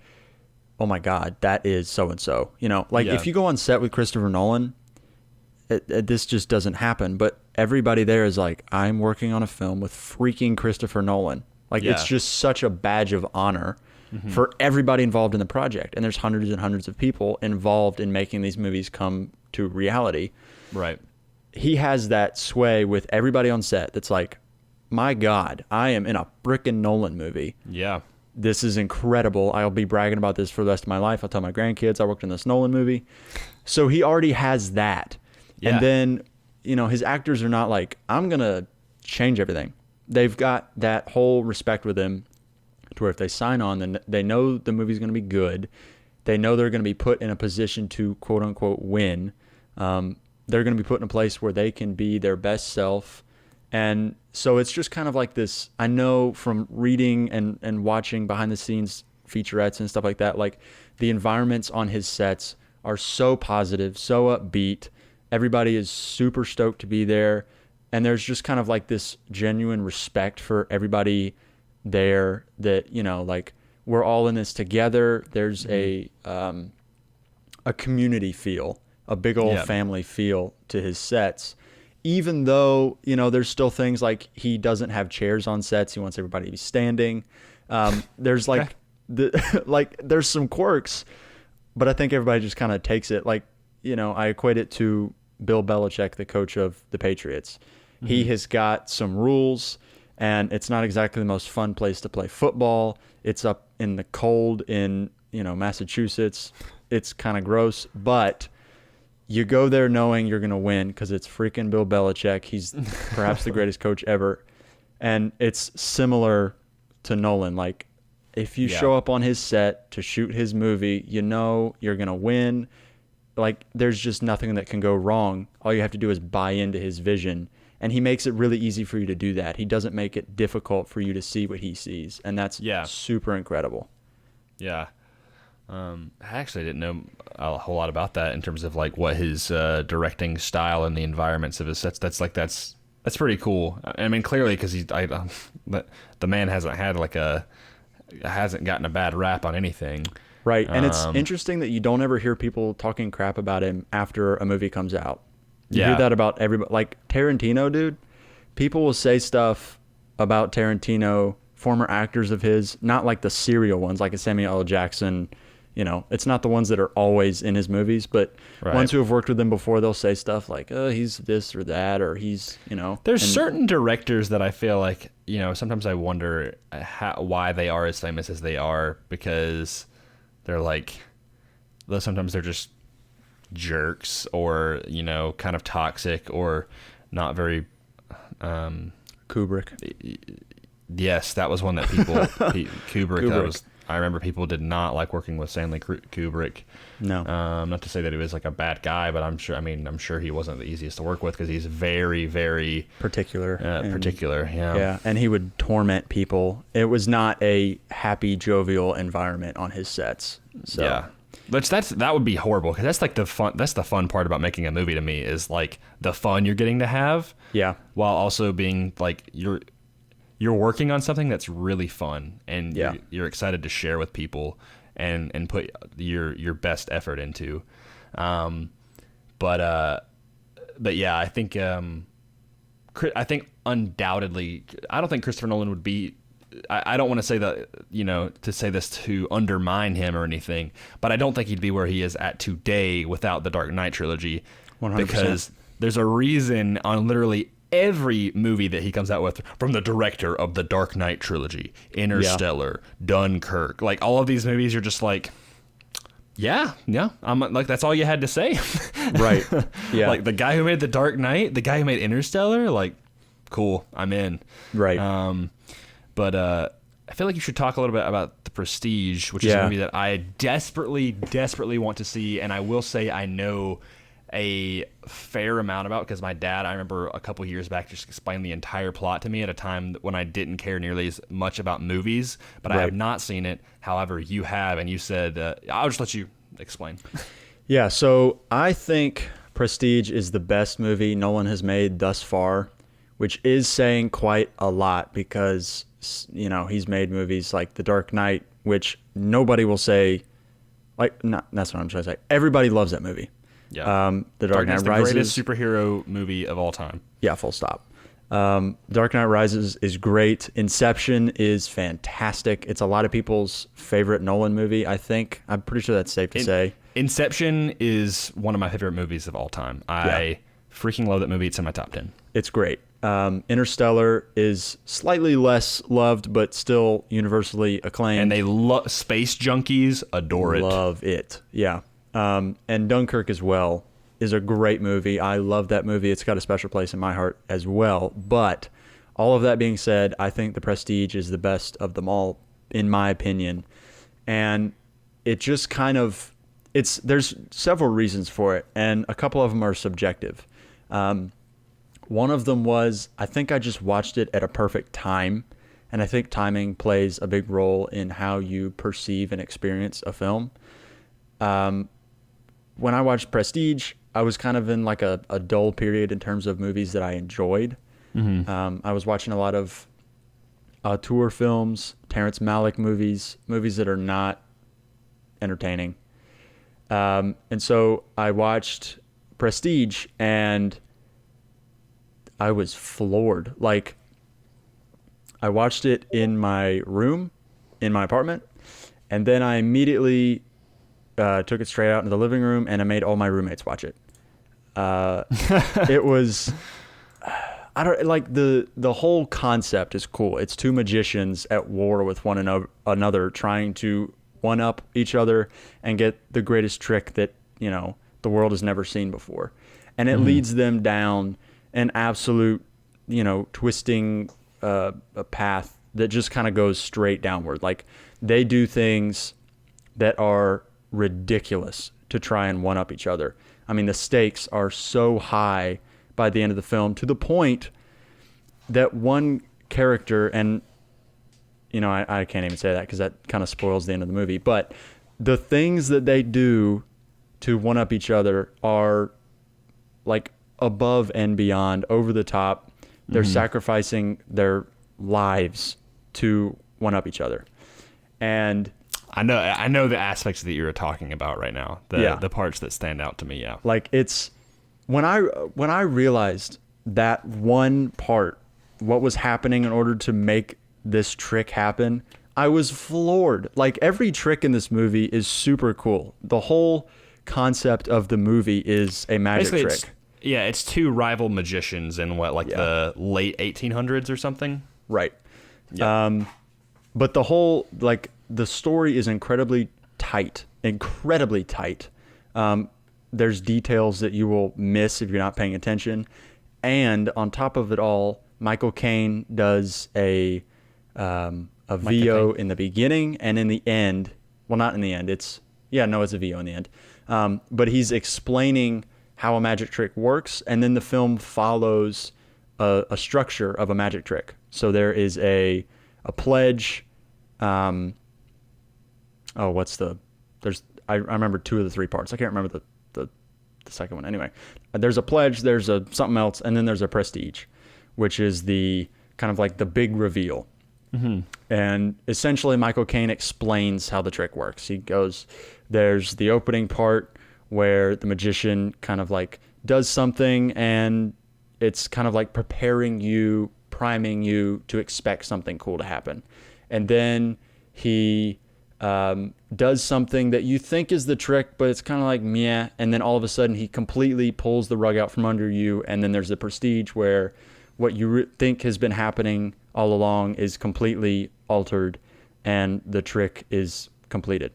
oh my God, that is so and so. You know, like if you go on set with Christopher Nolan, this just doesn't happen. But everybody there is like, I'm working on a film with freaking Christopher Nolan. Like it's just such a badge of honor for everybody involved in the project. And there's hundreds and hundreds of people involved in making these movies come to reality. Right. He has that sway with everybody on set that's like, my God, I am in a frickin' Nolan movie. Yeah. This is incredible. I'll be bragging about this for the rest of my life. I'll tell my grandkids I worked in this Nolan movie. So he already has that. Yeah. And then, you know, his actors are not like, I'm going to change everything. They've got that whole respect with him to where if they sign on, then they know the movie's going to be good. They know they're going to be put in a position to quote unquote win. They're going to be put in a place where they can be their best self. And so it's just kind of like this, I know from reading and watching behind the scenes featurettes and stuff like that, like the environments on his sets are so positive, so upbeat. Everybody is super stoked to be there. And there's just kind of like this genuine respect for everybody there that, you know, like we're all in this together. There's a community feel, a big old family feel to his sets. Even though, there's still things like he doesn't have chairs on sets. He wants everybody to be standing. There's there's some quirks, but I think everybody just kind of takes it. Like, I equate it to Bill Belichick, the coach of the Patriots. Mm-hmm. He has got some rules, and it's not exactly the most fun place to play football. It's up in the cold in, Massachusetts. It's kind of gross, but you go there knowing you're going to win because it's freaking Bill Belichick. He's perhaps the greatest coach ever. And it's similar to Nolan. Like, if you show up on his set to shoot his movie, you're going to win. Like, there's just nothing that can go wrong. All you have to do is buy into his vision. And he makes it really easy for you to do that. He doesn't make it difficult for you to see what he sees. And that's super incredible. Yeah. I actually didn't know a whole lot about that in terms of like what his directing style and the environments of his sets. That's pretty cool. I mean, clearly because the man hasn't gotten a bad rap on anything. Right. And it's interesting that you don't ever hear people talking crap about him after a movie comes out. You hear that about everybody. Like Tarantino, dude. People will say stuff about Tarantino, former actors of his, not like the serial ones, like a Samuel L. Jackson. It's not the ones that are always in his movies, but ones who have worked with him before, they'll say stuff like, oh, he's this or that, or he's, There's certain directors that I feel like, sometimes I wonder why they are as famous as they are, because they're like, sometimes they're just jerks or, kind of toxic or not very... Kubrick. Yes, that was one that people... Kubrick. I remember people did not like working with Stanley Kubrick. No. Not to say that he was like a bad guy, but I'm sure he wasn't the easiest to work with because he's very, very particular. Yeah, and he would torment people. It was not a happy, jovial environment on his sets. So. Yeah. That would be horrible because that's like the fun. That's the fun part about making a movie to me is like the fun you're getting to have. Yeah. While also being like you're working on something that's really fun and you're excited to share with people and put your best effort into. But yeah, I think undoubtedly, I don't think Christopher Nolan would be. I don't want to say that, to say this to undermine him or anything, but I don't think he'd be where he is at today without the Dark Knight trilogy. 100%. Because there's a reason on literally every movie that he comes out with from the director of the Dark Knight trilogy, Interstellar, Dunkirk, like all of these movies, you're just like, yeah, I'm like, that's all you had to say. Right. Yeah. Like the guy who made the Dark Knight, the guy who made Interstellar, like, cool, I'm in. Right. But I feel like you should talk a little bit about The Prestige, which is a movie that I desperately, desperately want to see, and I will say I know a fair amount about because my dad, I remember a couple years back, just explained the entire plot to me at a time when I didn't care nearly as much about movies, but I have not seen it. However, you have, and you said, I'll just let you explain. Yeah, so I think Prestige is the best movie Nolan has made thus far, which is saying quite a lot because, he's made movies like The Dark Knight, which nobody will say, that's what I'm trying to say. Everybody loves that movie. Yeah. The Dark Knight Rises, the greatest superhero movie of all time. Yeah, full stop. Dark Knight Rises is great. Inception is fantastic. It's a lot of people's favorite Nolan movie, I think. I'm pretty sure that's safe to say. Inception is one of my favorite movies of all time. I freaking love that movie. It's in my top 10. It's great. Interstellar is slightly less loved, but still universally acclaimed. And space junkies adore it. Love it. Yeah. And Dunkirk as well is a great movie. I love that movie. It's got a special place in my heart as well. But all of that being said, I think The Prestige is the best of them all, in my opinion. And it just kind of, there's several reasons for it, and a couple of them are subjective. One of them was, I think I just watched it at a perfect time. And I think timing plays a big role in how you perceive and experience a film. When I watched Prestige, I was kind of in like a dull period in terms of movies that I enjoyed. Mm-hmm. I was watching a lot of auteur films, Terrence Malick movies that are not entertaining. And so I watched Prestige, and I was floored. Like, I watched it in my room, in my apartment, and then I immediately took it straight out into the living room, and I made all my roommates watch it. It was, I don't like the whole concept is cool. It's two magicians at war with one another, trying to one up each other and get the greatest trick that, you know, the world has never seen before. And it leads them down an absolute, you know, twisting a path that just kind of goes straight downward. Like, they do things that are ridiculous to try and one up each other. I mean, the stakes are so high by the end of the film, to the point that one character, and you know, I can't even say that because that kind of spoils the end of the movie, but the things that they do to one up each other are like above and beyond, over the top. They're sacrificing their lives to one up each other. And I know the aspects that you're talking about right now. The parts that stand out to me, yeah. Like, it's when I realized that one part, what was happening in order to make this trick happen, I was floored. Like, every trick in this movie is super cool. The whole concept of the movie is a magic trick. It's two rival magicians in the late 1800s or something. Right. Yeah. But the whole, like, the story is incredibly tight. There's details that you will miss if you're not paying attention. And on top of it all, Michael Caine does a VO in the beginning and in the end. Well, not in the end. It's a VO in the end. But he's explaining how a magic trick works, and then the film follows a structure of a magic trick. So there is a pledge. I remember two of the three parts. I can't remember the second one. Anyway, there's a pledge, there's a something else, and then there's a prestige, which is the kind of like the big reveal. Mm-hmm. And essentially, Michael Caine explains how the trick works. He goes, there's the opening part where the magician kind of like does something, and it's kind of like priming you to expect something cool to happen. And then he does something that you think is the trick, but it's kind of like meh. And then all of a sudden he completely pulls the rug out from under you. And then there's the prestige where what you think has been happening all along is completely altered, and the trick is completed.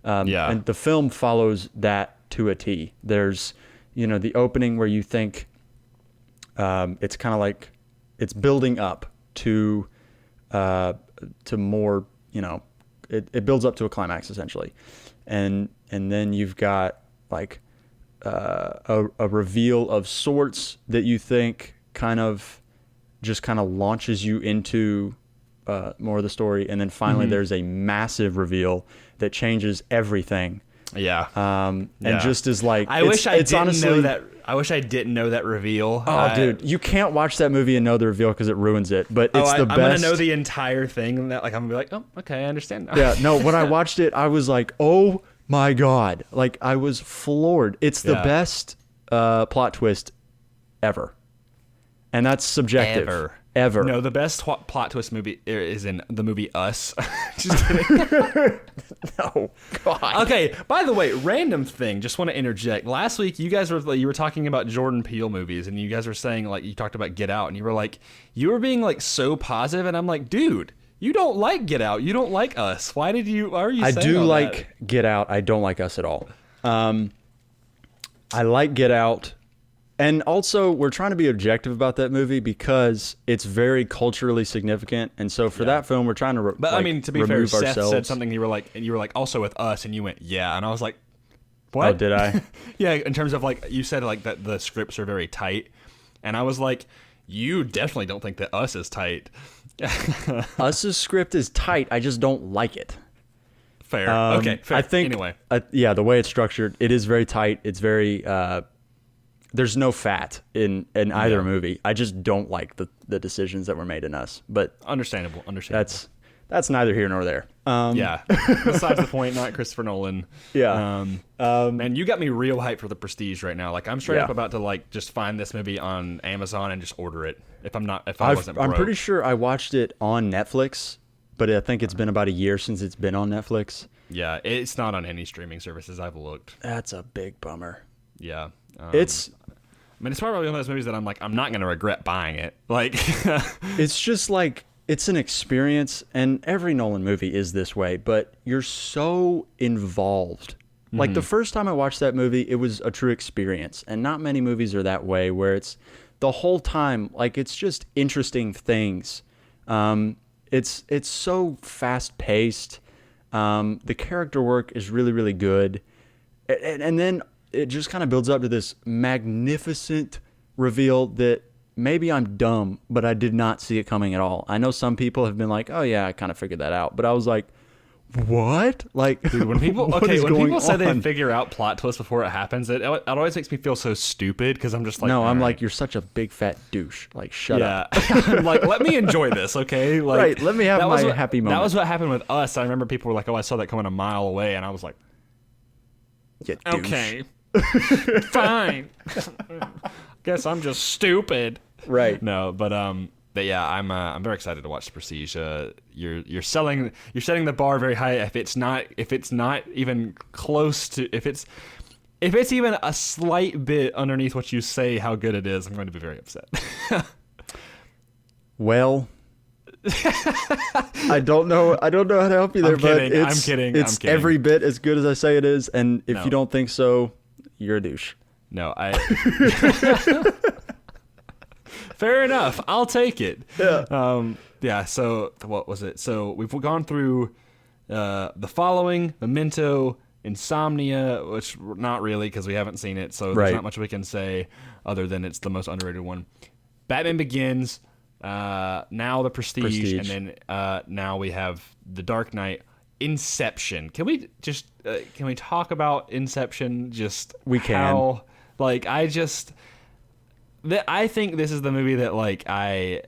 And the film follows that to a T. There's, the opening where you think it's kind of like it's building up to more, it builds up to a climax essentially. And then you've got like a reveal of sorts that you think kind of launches you into more of the story. And then finally there's a massive reveal that changes everything. Yeah. And just is like, I wish I didn't know that reveal. Oh, dude, you can't watch that movie and know the reveal because it ruins it. But it's the best. I'm gonna know the entire thing, and that I'm gonna be like, oh, okay, I understand now. Yeah. No, when I watched it, I was like, oh my god, like I was floored. It's the best plot twist ever, and that's subjective. Ever. No, the best plot twist movie is in the movie Us. Just kidding. No, God. Okay, by the way, random thing, just want to interject. Last week, you were talking about Jordan Peele movies, and you guys were saying, like, you talked about Get Out, and you were like, you were being, like, so positive, and I'm like, dude, you don't like Get Out. You don't like Us. Why are you saying all that? I do like Get Out. I don't like Us at all. I like Get Out. And also, we're trying to be objective about that movie because it's very culturally significant, and so for that film, we're trying to. But I mean, to be fair, Seth said something. You were like, also with Us, and you went, yeah, and I was like, what? Oh, did I? Yeah, in terms of like you said, like that the scripts are very tight, and I was like, you definitely don't think that Us is tight. Us's script is tight. I just don't like it. Fair. Okay. Fair. I think anyway. The way it's structured, it is very tight. It's very. there's no fat in either movie. I just don't like the decisions that were made in Us. But Understandable. that's neither here nor there. Yeah. Besides the point, not Christopher Nolan. Yeah. Man, you got me real hyped for The Prestige right now. Like, I'm straight Yeah. up about to like just find this movie on Amazon and just order it. If I wasn't broke. I'm pretty sure I watched it on Netflix, but I think it's been about a year since it's been on Netflix. Yeah, it's not on any streaming services. I've looked. That's a big bummer. Yeah. It's probably one of those movies that I'm like, I'm not going to regret buying it. Like, it's just like, it's an experience, and every Nolan movie is this way, but you're so involved. Like, the first time I watched that movie, it was a true experience, and not many movies are that way, where it's the whole time, like, it's just interesting things. It's so fast-paced. The character work is really, really good. And then it just kind of builds up to this magnificent reveal that maybe I'm dumb, but I did not see it coming at all. I know some people have been like, oh yeah, I kind of figured that out. But I was like, what? Like, dude, when people say they figure out plot twists before it happens, it always makes me feel so stupid because I'm just like, no, I'm right. like, you're such a big fat douche. Like, shut up. I'm like, let me enjoy this, okay? Like, right, let me have my happy moment. That was what happened with Us. I remember people were like, oh, I saw that coming a mile away, and I was like, You douche. okay, fine. Guess I'm just stupid. Right. No, but yeah, I'm very excited to watch The Prestige. You're setting the bar very high. If it's not even close to, if it's even a slight bit underneath what you say how good it is, I'm going to be very upset. Well, I don't know how to help you there, but I'm kidding. It's every bit as good as I say it is, and if you don't think so, you're a douche. No, fair enough. I'll take it. Yeah. Yeah. So what was it? So we've gone through The Following, Memento, Insomnia, which not really because we haven't seen it, so there's not much we can say other than it's the most underrated one. Batman Begins, now The Prestige, and then now we have The Dark Knight. Inception. Can we talk about Inception? We can. Like, I think this is the movie that, like, I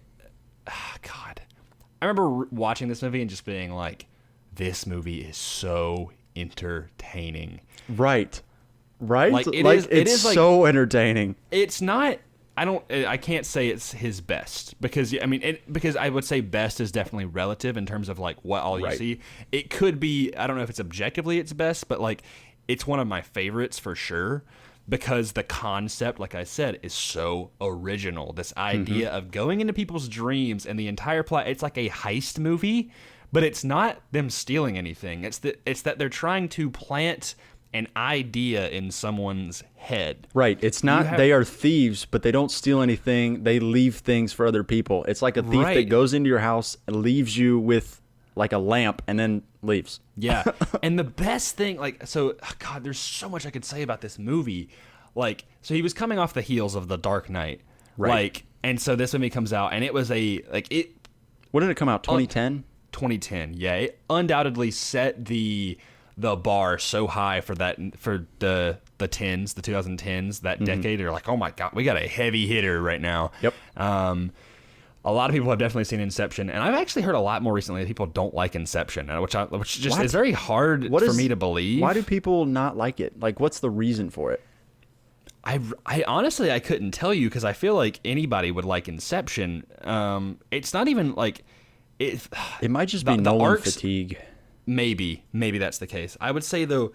remember watching this movie and just being like, this movie is so entertaining. Right. Like, it's like, so entertaining. It's not, I can't say it's his best because because I would say best is definitely relative in terms of like what all you see. It could be, I don't know if it's objectively its best, but like it's one of my favorites for sure because the concept, like I said, is so original. This idea of going into people's dreams and the entire plot, it's like a heist movie, but it's not them stealing anything. It's that they're trying to plant an idea in someone's head. Right. It's not they are thieves, but they don't steal anything. They leave things for other people. It's like a thief that goes into your house and leaves you with like a lamp and then leaves. Yeah. And the best thing, like, so, God, there's so much I could say about this movie. Like, so he was coming off the heels of The Dark Knight. Right. Like, and so this movie comes out and it was What did it come out? 2010? 2010. Yeah. It undoubtedly set the bar so high for the 2010s, that decade. They're like, oh my God, we got a heavy hitter right now. Yep. A lot of people have definitely seen Inception, and I've actually heard a lot more recently that people don't like Inception, which is very hard for me to believe. Why do people not like it? Like, what's the reason for it? I honestly, I couldn't tell you because I feel like anybody would like Inception. It's not even like it. It might just be Nolan fatigue. Maybe that's the case. I would say though,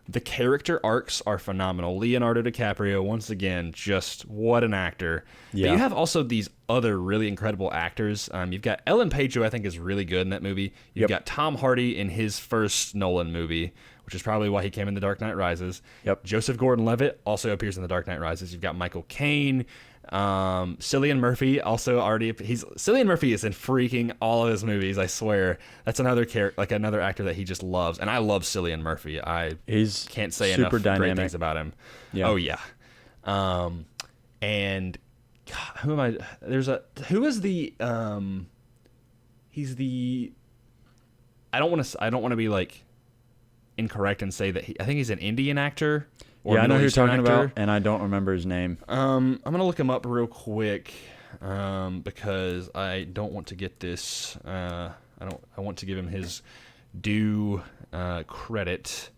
the character arcs are phenomenal. Leonardo DiCaprio, once again, just what an actor. Yeah. But you have also these other really incredible actors. You've got Ellen Page, who I think is really good in that movie. You've got Tom Hardy in his first Nolan movie, which is probably why he came in The Dark Knight Rises. Yep. Joseph Gordon-Levitt also appears in The Dark Knight Rises. You've got Michael Caine. Cillian Murphy also already. Cillian Murphy is in freaking all of his movies. I swear, that's another another actor that he just loves, and I love Cillian Murphy. He's can't say super enough dynamic. great things about him. Yeah. Oh yeah. And God, who am I? Who is the he's the. I don't want to be like incorrect and say that I think he's an Indian actor. or Yeah, I know Middle who you're Eastern talking actor. about, and I don't remember his name. I'm gonna look him up real quick because I don't want to get this. I want to give him his due credit.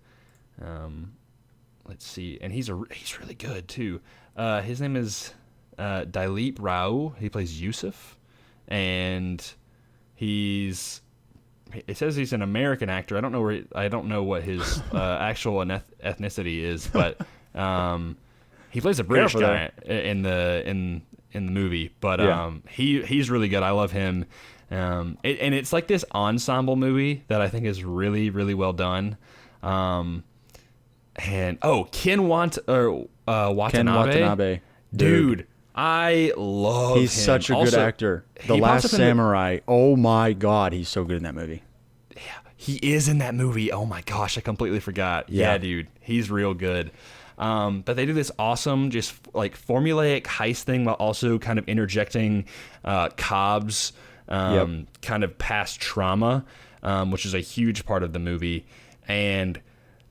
Let's see, and he's really good too. His name is Dileep Rao. He plays Yusuf, and it says he's an American actor. I don't know what his actual ethnicity is, but he plays a British guy in the movie. But Yeah. he's really good. I love him. And it's like this ensemble movie that I think is really, really well done. Ken Watanabe. Ken Watanabe. Dude, I love him. He's such a good actor. The Last Samurai. Oh my God, he's so good in that movie. Yeah, he is in that movie. Oh my gosh, I completely forgot. Yeah, dude, he's real good. But they do this awesome, just like formulaic heist thing while also kind of interjecting Cobb's kind of past trauma, which is a huge part of the movie. And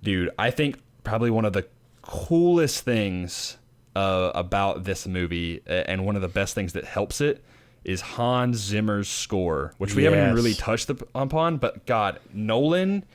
dude, I think probably one of the coolest things about this movie, and one of the best things that helps it, is Hans Zimmer's score, which we haven't even really touched upon. But God, Nolan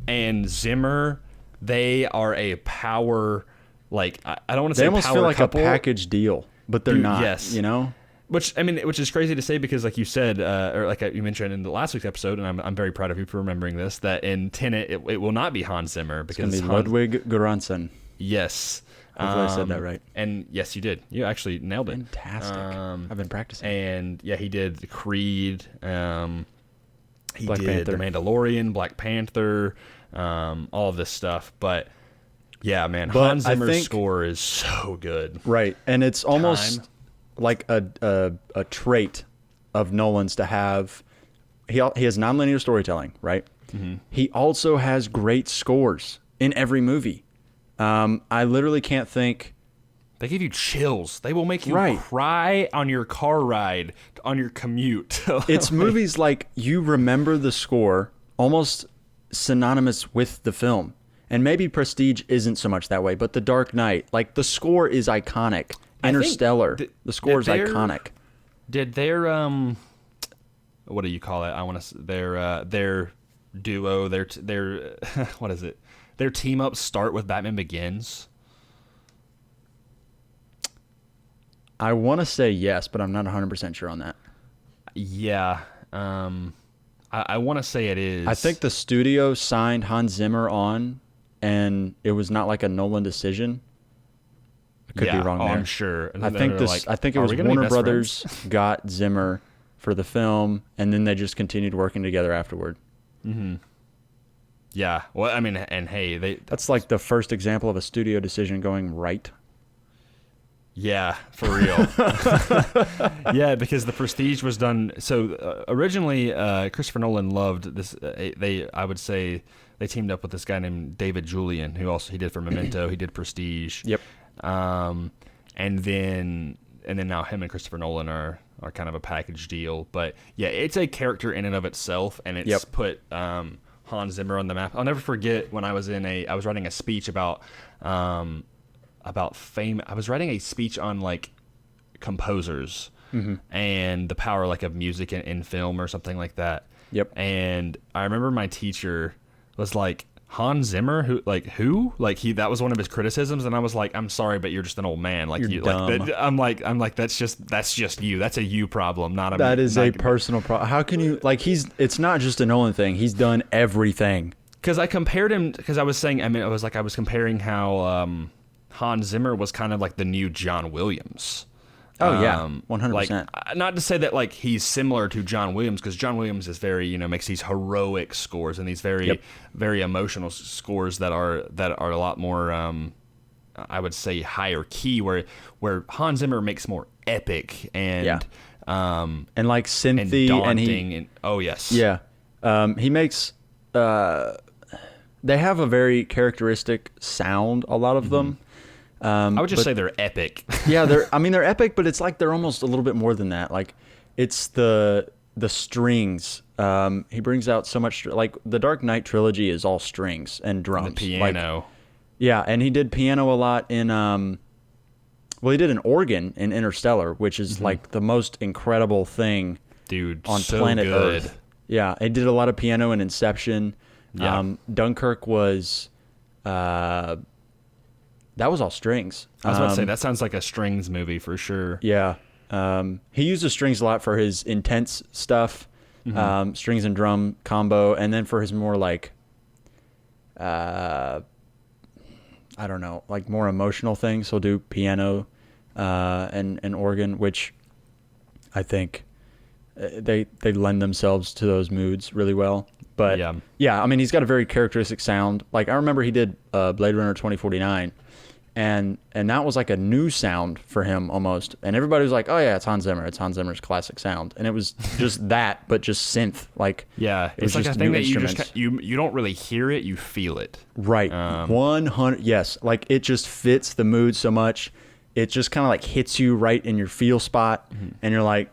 and Zimmer, they are a power. Like, I don't want to say they almost power feel like couple. A package deal, but they're not. Yes. You know. Which is crazy to say because, like you said, or like you mentioned in the last week's episode, and I'm very proud of you for remembering this, that in Tenet it will not be Hans Zimmer because it's gonna be Ludwig Göransson. Yes. Hopefully I said that right. And yes, you did. You actually nailed it. Fantastic. I've been practicing. And yeah, he did Creed. He Black did Panther. The Mandalorian, Black Panther, all of this stuff. But yeah, man, Hans Zimmer's score is so good. Right, and it's almost like a trait of Nolan's to have. He has nonlinear storytelling, right? Mm-hmm. He also has great scores in every movie. I literally can't think. They give you chills. They will make you cry on your car ride, on your commute. It's movies like you remember the score almost synonymous with the film. And maybe Prestige isn't so much that way, but The Dark Knight, like the score is iconic. Interstellar, the score is iconic. Did their what do you call it? I want to their duo, their what is it? Their team up start with Batman Begins? I want to say yes, but I'm not 100% sure on that. Yeah. I want to say it is. I think the studio signed Hans Zimmer on, and it was not like a Nolan decision. I could be wrong there. I'm sure. I think it was Warner Brothers got Zimmer for the film, and then they just continued working together afterward. Mm-hmm. Yeah. Well, I mean, and hey, that's like the first example of a studio decision going right. Yeah, for real. Yeah, because The Prestige was done. So originally, Christopher Nolan loved this. I would say they teamed up with this guy named David Julian, who he did for Memento. He did Prestige. Yep. And then now him and Christopher Nolan are kind of a package deal. But yeah, it's a character in and of itself, and it's put Hans Zimmer on the map. I'll never forget when I was writing a speech about fame. I was writing a speech on like composers and the power like of music in film or something like that. Yep. And I remember my teacher was like, Hans Zimmer, who that was one of his criticisms, and I was like, I'm sorry, but you're just an old man. Like you're dumb. Like I'm like that's just you. That's a you problem, not a. That is a personal problem. How can you it's not just a Nolan thing. He's done everything. Because I compared him. Because I was saying, I was comparing how Hans Zimmer was kind of like the new John Williams. Oh yeah, 100%. Like, not to say that like he's similar to John Williams, because John Williams is very makes these heroic scores and these very very emotional scores that are a lot more I would say higher key, where Hans Zimmer makes more epic and like synthy and daunting and oh yes he makes they have a very characteristic sound, a lot of them. I would just say they're epic. Yeah, they're epic, but it's like they're almost a little bit more than that. Like, it's the strings. He brings out so much. Like the Dark Knight trilogy is all strings and drums. The piano. Yeah, and he did piano a lot in well, he did an organ in Interstellar, which is like the most incredible thing Dude, on so planet good. Earth. Yeah, he did a lot of piano in Inception. Yeah. Dunkirk was that was all strings. I was about to say, that sounds like a strings movie for sure. Yeah. He uses strings a lot for his intense stuff, strings and drum combo, and then for his more like, I don't know, like more emotional things, he'll do piano and organ, which I think they lend themselves to those moods really well. But yeah, I mean, he's got a very characteristic sound. Like I remember he did Blade Runner 2049. And that was like a new sound for him almost. And everybody was like, oh yeah, it's Hans Zimmer. It's Hans Zimmer's classic sound. And it was just that, but just synth. Like, yeah, it's like a thing that you don't really hear it, you feel it. Right. 100. Yes. Like it just fits the mood so much. It just kind of like hits you right in your feel spot. And you're like,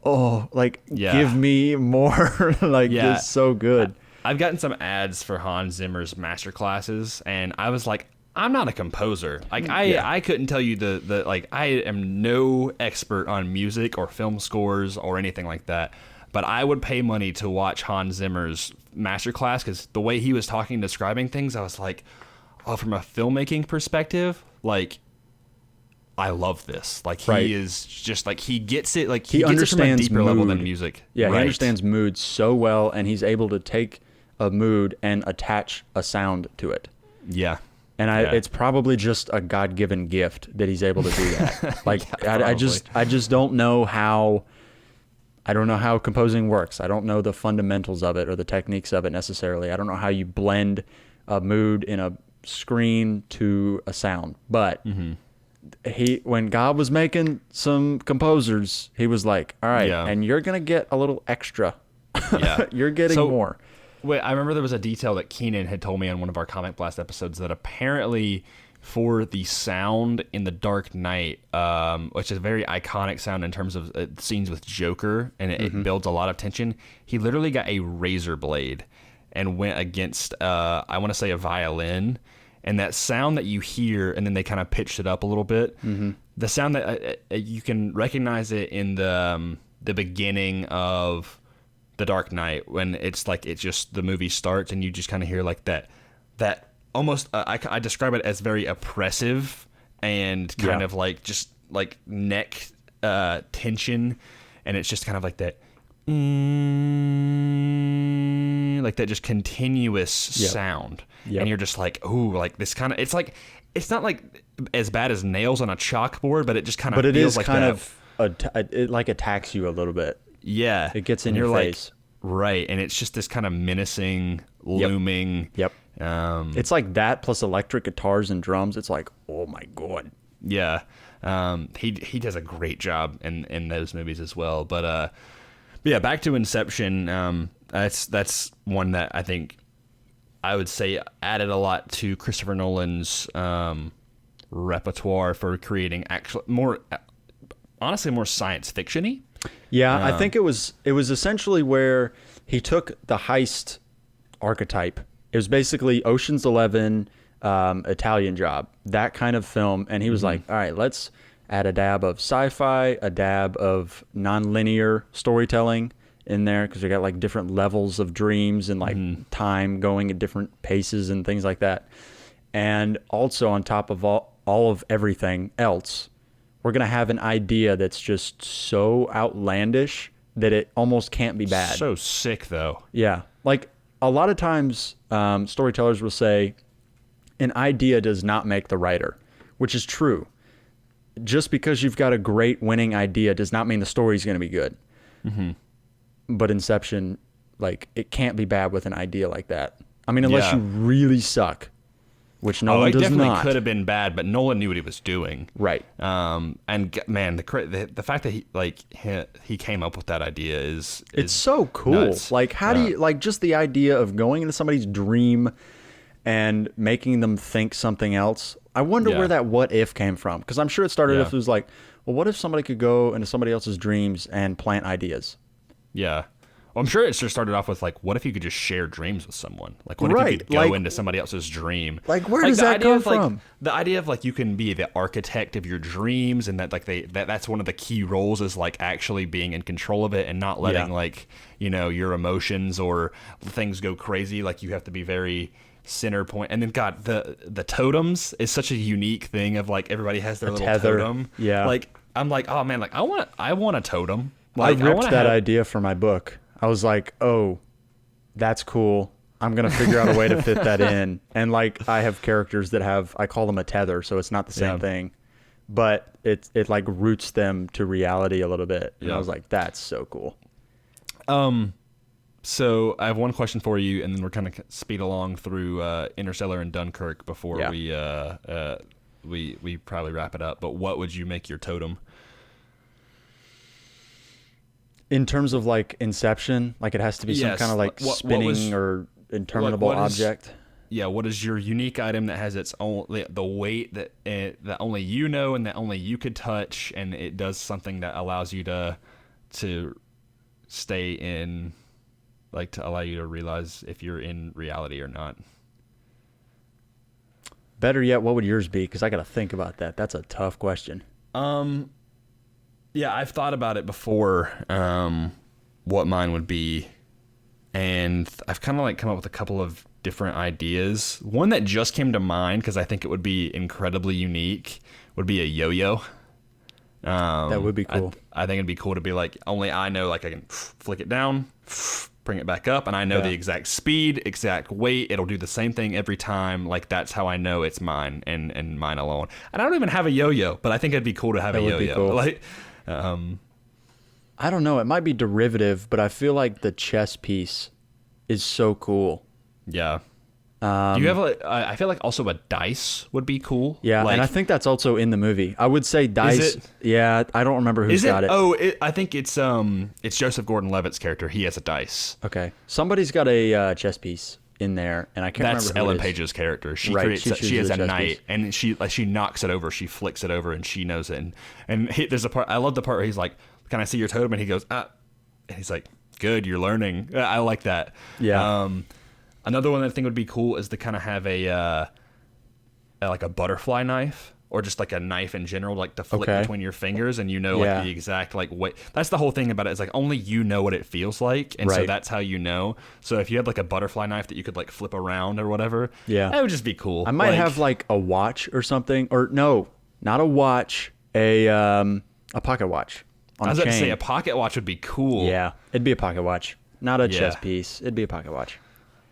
oh, like give me more. Like it's so good. I've gotten some ads for Hans Zimmer's master classes. And I was like, I'm not a composer. Like I couldn't tell you the like I am no expert on music or film scores or anything like that. But I would pay money to watch Hans Zimmer's masterclass because the way he was talking, describing things, I was like, oh, from a filmmaking perspective, like I love this. Like he is just like he gets it. Like he gets it from a deeper level than music. Yeah, he understands mood so well, and he's able to take a mood and attach a sound to it. Yeah. And it's probably just a God-given gift that he's able to do that. Like I just don't know how. I don't know how composing works. I don't know the fundamentals of it or the techniques of it necessarily. I don't know how you blend a mood in a screen to a sound. But when God was making some composers, he was like, "All right, and you're gonna get a little extra. You're getting more." Wait, I remember there was a detail that Keenan had told me on one of our Comic Blast episodes that apparently for the sound in The Dark Knight, which is a very iconic sound in terms of scenes with Joker, and it builds a lot of tension, he literally got a razor blade and went against, I want to say, a violin. And that sound that you hear, and then they kind of pitched it up a little bit, the sound that you can recognize it in the beginning of The Dark Knight, when it's like the movie starts and you just kind of hear like that almost I describe it as very oppressive and kind of like just like neck tension, and it's just kind of like that like that just continuous sound, and you're just like, ooh, like this kind of, it's like, it's not like as bad as nails on a chalkboard, but it just kind of feels like it like attacks you a little bit. Yeah. It gets in your face. Right. And it's just this kind of menacing, looming. Yep. It's like that plus electric guitars and drums. It's like, oh my God. Yeah. He does a great job in those movies as well. But yeah, back to Inception. That's one that I think I would say added a lot to Christopher Nolan's repertoire for creating honestly more science fiction-y. Yeah, I think it was essentially where he took the heist archetype. It was basically Ocean's 11, Italian Job, that kind of film, and he was like, all right, let's add a dab of sci-fi, a dab of non-linear storytelling in there, because we got like different levels of dreams and like time going at different paces and things like that. And also on top of all of everything else, we're going to have an idea that's just so outlandish that it almost can't be bad. So sick, though. Yeah. Like, a lot of times, storytellers will say, an idea does not make the writer, which is true. Just because you've got a great winning idea does not mean the story's going to be good. But Inception, like, it can't be bad with an idea like that. I mean, unless you really suck. Which Nolan does not. It definitely could have been bad, but Nolan knew what he was doing. Right. And man, the fact that he came up with that idea is it's so cool. Nuts. Like, how do you, like, just the idea of going into somebody's dream and making them think something else. I wonder where that what if came from, because I'm sure it started if it was like, well, what if somebody could go into somebody else's dreams and plant ideas? Yeah. I'm sure it just started off with like, what if you could just share dreams with someone? Like, what if you could go into somebody else's dream? Like, where does that come from? The idea of like you can be the architect of your dreams, and that like that's one of the key roles is like actually being in control of it and not letting like, you know, your emotions or things go crazy. Like, you have to be very center point. And then God, the totems is such a unique thing of like everybody has their little totem. Yeah. Like, I'm like, oh man, like I want a totem. Like, I ripped that idea for my book. I was like, oh, that's cool. I'm going to figure out a way to fit that in. And like, I have characters that I call them a tether. So it's not the same thing, but it like roots them to reality a little bit. And I was like, that's so cool. So I have one question for you, and then we're kind of speed along through Interstellar and Dunkirk before we probably wrap it up. But what would you make your totem? In terms of like Inception, like it has to be some kind of like spinning or interminable object. What is your unique item that has its own the weight that only you know and that only you could touch, and it does something that allows you to stay in, like to allow you to realize if you're in reality or not? Better yet, what would yours be? Because I got to think about that. That's a tough question. Yeah, I've thought about it before, what mine would be, and I've kind of like come up with a couple of different ideas. One that just came to mind, because I think it would be incredibly unique, would be a yo-yo. That would be cool. I think it'd be cool to be like, only I know, like I can flick it down, bring it back up, and I know the exact speed, exact weight. It'll do the same thing every time. Like, that's how I know it's mine and mine alone. And I don't even have a yo-yo, but I think it'd be cool to have a yo-yo. Be cool. Like, I don't know. It might be derivative, but I feel like the chess piece is so cool. Yeah. Do you have I feel like also a dice would be cool. Yeah, like, and I think that's also in the movie. I would say dice. Yeah, I don't remember who's got it. Oh, I think it's Joseph Gordon-Levitt's character. He has a dice. Okay, somebody's got a chess piece in there, and I can't remember who Ellen it is. Page's character. She has a knight, and she knocks it over, she flicks it over, and she knows it. And there's a part, I love the part where he's like, "Can I see your totem?" And he goes, "Ah," and he's like, "Good, you're learning." I like that. Yeah. Another one that I think would be cool is to kind of have like a butterfly knife, or just like a knife in general, like to flick between your fingers, and like the exact like weight. That's the whole thing about it. Is like only you know what it feels like, and so that's how you know. So if you had like a butterfly knife that you could like flip around or whatever, that would just be cool. I might have like a watch or something, or no, not a watch, a pocket watch. I was about to say a pocket watch would be cool. Yeah, it'd be a pocket watch, not a chess piece. It'd be a pocket watch.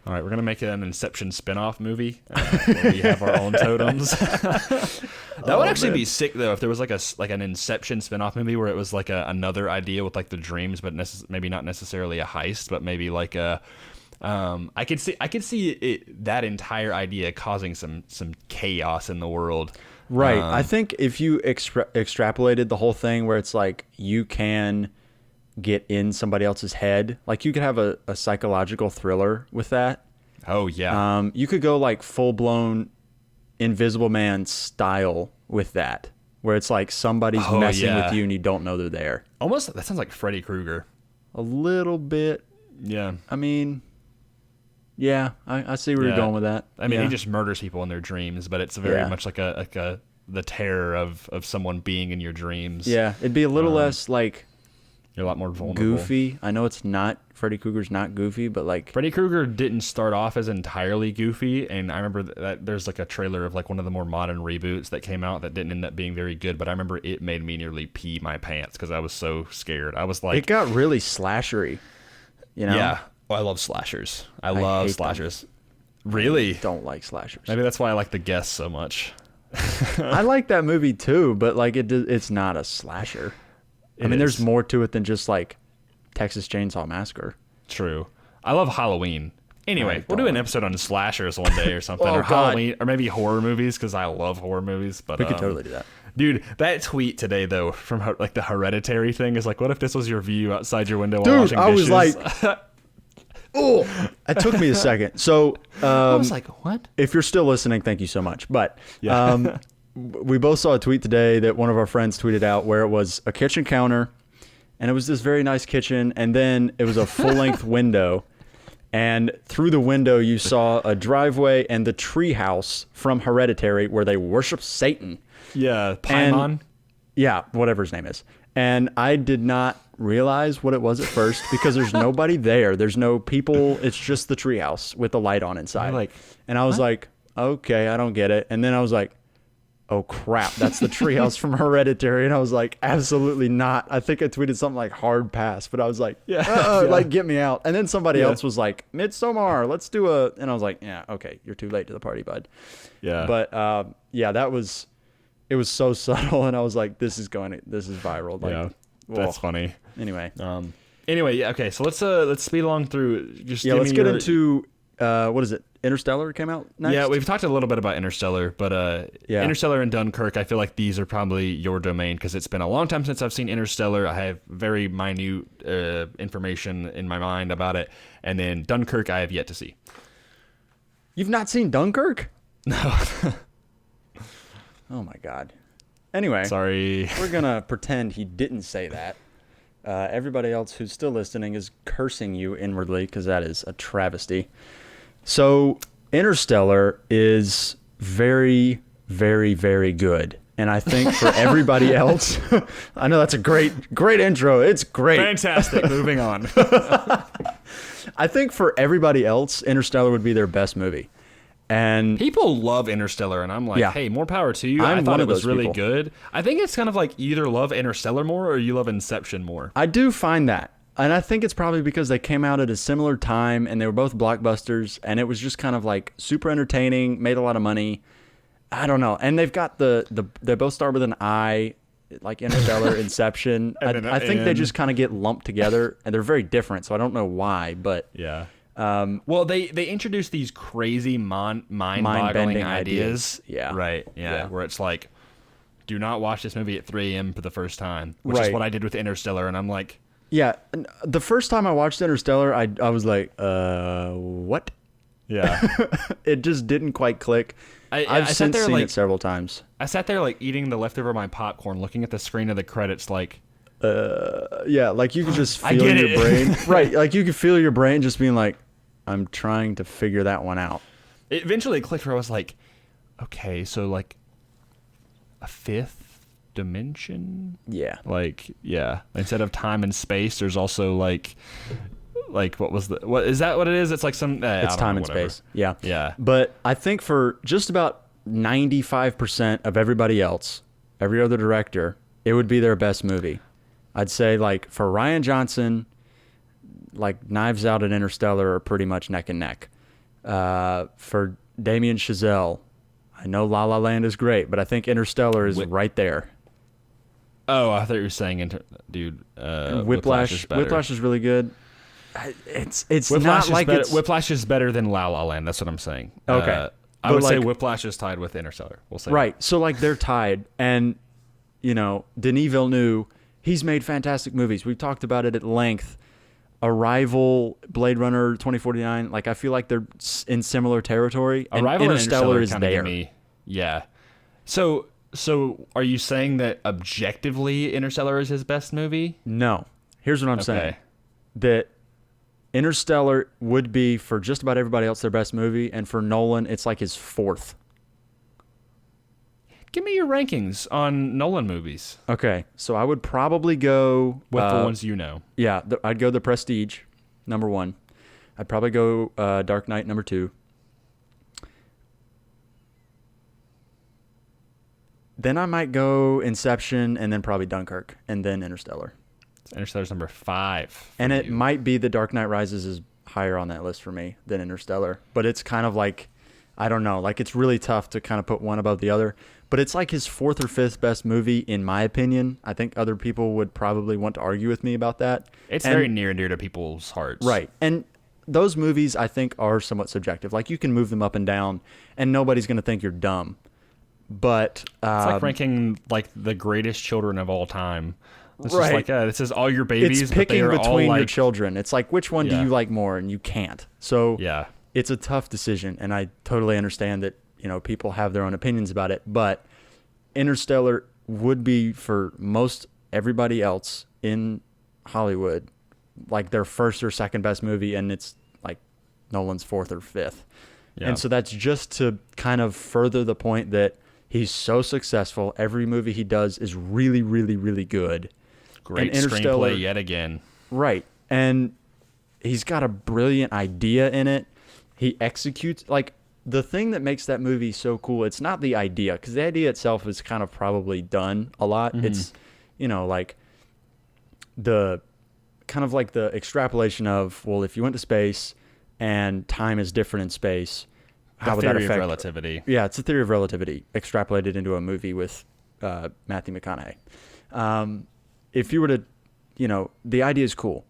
All right, we're going to make it an Inception spin-off movie where we have our own totems. That would actually be sick, though, if there was like an Inception spin-off movie where it was like another idea with like the dreams, but maybe not necessarily a heist, but maybe like a I could see that entire idea causing some chaos in the world. Right. I think if you extrapolated the whole thing where it's like you can get in somebody else's head, like you could have a psychological thriller with that. Oh yeah. You could go like full blown Invisible Man style with that, where it's like somebody's messing with you and you don't know they're there. Almost, that sounds like Freddy Krueger. A little bit. Yeah. I mean, yeah, I see where you're going with that. I mean, he just murders people in their dreams, but it's very much like the terror of someone being in your dreams. Yeah, it'd be a little less like, you're a lot more vulnerable. Goofy. I know it's not, Freddy Krueger's not goofy, but like... Freddy Krueger didn't start off as entirely goofy, and I remember that there's like a trailer of like one of the more modern reboots that came out that didn't end up being very good, but I remember it made me nearly pee my pants because I was so scared. I was like... It got really slashery, you know? Yeah. Oh, I love slashers. I love slashers. Them. Really? I don't like slashers. Maybe that's why I like The Guest so much. I like that movie too, but like it's not a slasher. I mean, there's more to it than just like Texas Chainsaw Massacre. True. I love Halloween. Anyway, we'll do an episode on slashers one day or something, or Halloween, or maybe horror movies, because I love horror movies. But we could totally do that. Dude, that tweet today though from like the Hereditary thing is like, what if this was your view outside your window while washing dishes? Dude, I was like, oh, it took me a second. So I was like, what? If you're still listening, thank you so much. But we both saw a tweet today that one of our friends tweeted out where it was a kitchen counter and it was this very nice kitchen, and then it was a full-length window, and through the window you saw a driveway and the treehouse from Hereditary where they worship Satan. Yeah, Paimon. Yeah, whatever his name is. And I did not realize what it was at first because there's nobody there. There's no people. It's just the treehouse with the light on inside. And I was like, okay, I don't get it. And then I was like, oh crap, that's the treehouse from Hereditary. And I was like, absolutely not. I think I tweeted something like hard pass, but I was like, like get me out. And then somebody else was like, Midsommar, let's do a. And I was like, yeah, okay, you're too late to the party, bud. Yeah. But that was. It was so subtle, and I was like, "This is viral." Like, that's funny. Anyway, okay. So let's speed along through. Let's get into what is it? Interstellar came out next. Yeah, we've talked a little bit about Interstellar, but Interstellar and Dunkirk, I feel like these are probably your domain because it's been a long time since I've seen Interstellar. I have very minute information in my mind about it, and then Dunkirk, I have yet to see. You've not seen Dunkirk? No. Oh my God. Anyway, sorry. We're gonna pretend he didn't say that. Everybody else who's still listening is cursing you inwardly because that is a travesty. So Interstellar is very, very, very good. And I think for everybody else, I know that's a great intro. It's great. Fantastic. Moving on. I think for everybody else, Interstellar would be their best movie. And people love Interstellar, and I'm like, hey, more power to you. I thought it was really good. I think it's kind of like you either love Interstellar more or you love Inception more. I do find that. And I think it's probably because they came out at a similar time, and they were both blockbusters, and it was just kind of like super entertaining, made a lot of money. I don't know. And they've got they both start with an I, like Interstellar, Inception. I think they just kind of get lumped together, and they're very different, so I don't know why, but... Yeah. Well, they introduced these crazy mind-boggling ideas. Yeah. Right. Yeah. Where it's like, do not watch this movie at 3 a.m. for the first time, which is what I did with Interstellar. And I'm like, yeah. The first time I watched Interstellar, I was like, what? Yeah. It just didn't quite click. I've since seen it several times. I sat there like eating the leftover of my popcorn, looking at the screen of the credits like, like you could just feel your brain. Right. Like you could feel your brain just being like, I'm trying to figure that one out. It eventually clicked where I was like, okay, so like a fifth dimension? Yeah. Like, yeah. Instead of time and space, there's also like what is that what it is? It's like some... it's time and space. Yeah. Yeah. But I think for just about 95% of everybody else, every other director, it would be their best movie. I'd say like for Rian Johnson... like Knives Out and Interstellar are pretty much neck and neck. For Damien Chazelle, I know La La Land is great, but I think Interstellar is right there. Oh, I thought you were saying, Whiplash is better. Whiplash is really good. It's Whiplash not like it's... Whiplash is better than La La Land. That's what I'm saying. Okay. I would say Whiplash is tied with Interstellar. We'll say right. So like they're tied, and Denis Villeneuve, he's made fantastic movies. We've talked about it at length. Arrival, Blade Runner 2049, like I feel like they're in similar territory. And Arrival Interstellar is there. Yeah. So are you saying that objectively Interstellar is his best movie? No. Here's what I'm saying. That Interstellar would be for just about everybody else their best movie, and for Nolan it's like his fourth. Give me your rankings on Nolan movies. Okay, so I would probably go... with the ones you know. Yeah, I'd go The Prestige, number 1. I'd probably go Dark Knight, number 2. Then I might go Inception, and then probably Dunkirk, and then Interstellar. Interstellar's number 5. And it might be The Dark Knight Rises is higher on that list for me than Interstellar. But it's kind of like, I don't know, like it's really tough to kind of put one above the other. But it's like his 4th or 5th best movie, in my opinion. I think other people would probably want to argue with me about that. It's very near and dear to people's hearts. Right. And those movies, I think, are somewhat subjective. Like, you can move them up and down, and nobody's going to think you're dumb. But... it's like ranking, like, the greatest children of all time. It's right. just like, this is all your babies, it's picking but they are between all your like... children. It's like, which one do you like more? And you can't. So it's a tough decision, and I totally understand that, people have their own opinions about it. But Interstellar would be, for most everybody else in Hollywood, like their first or second best movie, and it's like Nolan's fourth or fifth. Yeah. And so that's just to kind of further the point that he's so successful. Every movie he does is really, really, really good. Great screenplay yet again. Right. And he's got a brilliant idea in it. He executes, like, the thing that makes that movie so cool, it's not the idea, because the idea itself is kind of probably done a lot. Mm-hmm. It's, you know, like the kind of like the extrapolation of, well, if you went to space and time is different in space, how would that affect? Theory of relativity. Yeah, it's a theory of relativity extrapolated into a movie with Matthew McConaughey. If you were to, you know, the idea is cool,